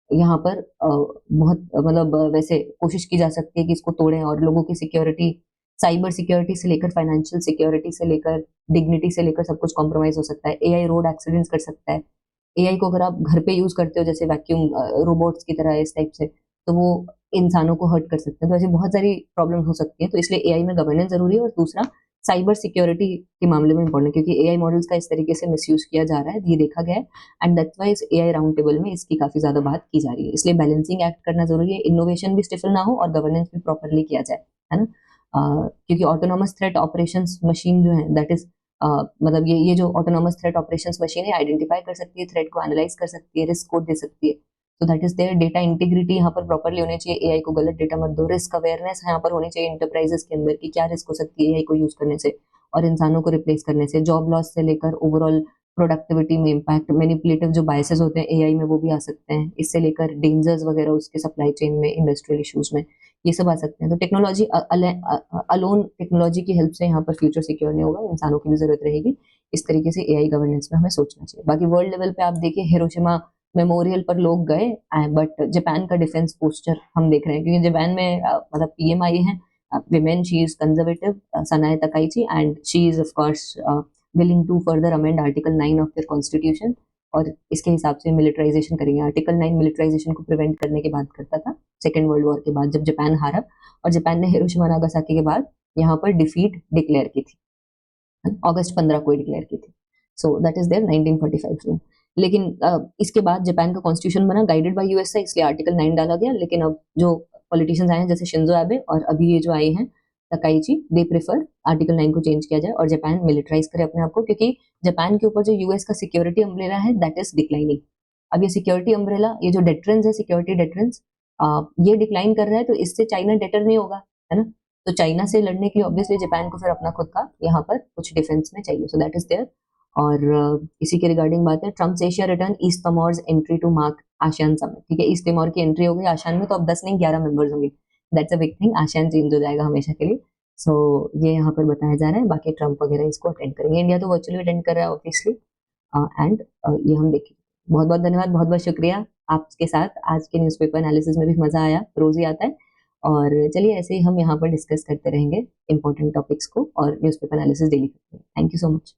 यहाँ पर बहुत मतलब वैसे कोशिश की जा सकती है कि इसको तोड़ें, और लोगों की सिक्योरिटी, साइबर सिक्योरिटी से लेकर फाइनेंशियल सिक्योरिटी से लेकर डिग्निटी से लेकर सब कुछ कॉम्प्रोमाइज हो सकता है। एआई रोड एक्सीडेंट्स कर सकता है। एआई को अगर आप घर पे यूज करते हो जैसे वैक्यूम रोबोट्स की तरह इस टाइप से, तो वो इंसानों को हर्ट कर सकते हैं। तो ऐसी बहुत सारी प्रॉब्लम हो सकती है, तो इसलिए एआई में गवर्नेंस जरूरी है। और दूसरा साइबर सिक्योरिटी के मामले में इंपॉर्टेंट, क्योंकि एआई मॉडल्स का इस तरीके से मिसयूज किया जा रहा है, ये देखा गया है। एंड दैट्स वाई इस एआई राउंड टेबल में इसकी काफी ज्यादा बात की जा रही है। इसलिए बैलेंसिंग एक्ट करना जरूरी है, इनोवेशन भी स्टिफल ना हो और गवर्नेंस भी प्रॉपरली किया जाए, है ना। क्योंकि ऑटोनोमस थ्रेट ऑपरेशंस मशीन जो है, दैट इज मतलब ये जो ऑटोनोमस थ्रेट ऑपरेशंस मशीन है, आइडेंटिफाई कर सकती है, थ्रेट को एनालाइज कर सकती है, रिस्क कोड दे सकती है। तो that is there. Data integrity यहाँ पर प्रॉपरली होनी चाहिए, एआई को गलत डेटा मत दो। रिस्क अवेयरनेस यहाँ पर होनी चाहिए इंटरप्राइजेस के अंदर कि क्या रिस्क हो सकती है एआई को यूज करने से और इंसानों को रिप्लेस करने से। जॉब लॉस से लेकर ओवरऑल प्रोडक्टिविटी में इम्पैक्ट, मैनिपुलेटिव जो बायसेस होते हैं एआई में वो भी आ सकते हैं, इससे लेकर डेंजर्स वगैरह उसके सप्लाई चेन में, इंडस्ट्रियल इश्यूज में, ये सब आ सकते हैं। तो टेक्नोलॉजी अलोन, टेक्नोलॉजी की हेल्प से यहाँ पर फ्यूचर सिक्योर नहीं होगा, इंसानों की भी जरूरत रहेगी। इस तरीके से एआई गवर्नेंस में हमें सोचना चाहिए। बाकी वर्ल्ड लेवल पे आप देखिए, हिरोशिमा मेमोरियल पर लोग गए, बट जापान का डिफेंस पोस्चर हम देख रहे हैं, क्योंकि जापान में मतलब पीएम आई है women, she is conservative, Sanae Takaichi, and she is of course willing to further amend article 9 of their constitution, और इसके हिसाब से मिलिटराइजेशन करेंगे। आर्टिकल 9 मिलिटराइजेशन को प्रिवेंट करने की बात करता था सेकेंड वर्ल्ड वॉर के बाद, जब जापान हारा और जापान ने हिरोशिमा नागासाकी के बाद यहाँ पर डिफीट डिक्लेयर की थी, अगस्त 15 को डिक्लेयर की थी। सो दैट इज देयर 1945 में। लेकिन इसके बाद जापान का कॉन्स्टिट्यूशन बना गाइडेड बाय यूएस से, इसलिए आर्टिकल 9 डाला गया। लेकिन अब जो पॉलिटिशियंस आए हैं जैसे शिंजो एबे और अभी ये जो आए हैं तकाइची, दे प्रेफर आर्टिकल 9 को चेंज किया जाए और जापान मिलिटराइज करे अपने आप को, क्योंकि जापान के ऊपर जो यूएस का सिक्योरिटी अम्ब्रेला है दैट इज डिक्लाइनिंग। अब ये सिक्योरिटी अम्ब्रेला, ये जो डेटरेंस है, सिक्योरिटी डेटरेंस, ये डिक्लाइन कर रहा है, तो इससे चाइना डेटर नहीं होगा, है ना। तो चाइना से लड़ने के लिए ऑब्वियसली जापान को फिर अपना खुद का यहाँ पर कुछ डिफेंस में चाहिए। So that is there. और इसी के रिगार्डिंग बात है, Trump Asia return East Timor's entry to mark ASEAN summit. ठीक है, ईस्ट तिमोर की एंट्री हो गई आसियान में, तो अब 10 नहीं 11 मेंबर्स होंगे। That's a big thing, ASEAN change हो जाएगा हमेशा के लिए। सो ये यहाँ पर बताया जा रहा है। बाकी ट्रम्प वगैरह इसको अटेंड करेंगे, इंडिया तो वर्चुअली अटेंड कर रहा है ऑब्वियसली। एंड ये हम देखेंगे। बहुत बहुत धन्यवाद, बहुत बहुत शुक्रिया। आपके साथ आज के न्यूज़पेपर एनालिसिस में भी मजा आया, रोज ही आता है। और चलिए ऐसे ही हम यहाँ पर डिस्कस करते रहेंगे इंपॉर्टेंट टॉपिक्स को, और न्यूज़पेपर एनालिसिस डेली करते हैं। Thank you so much.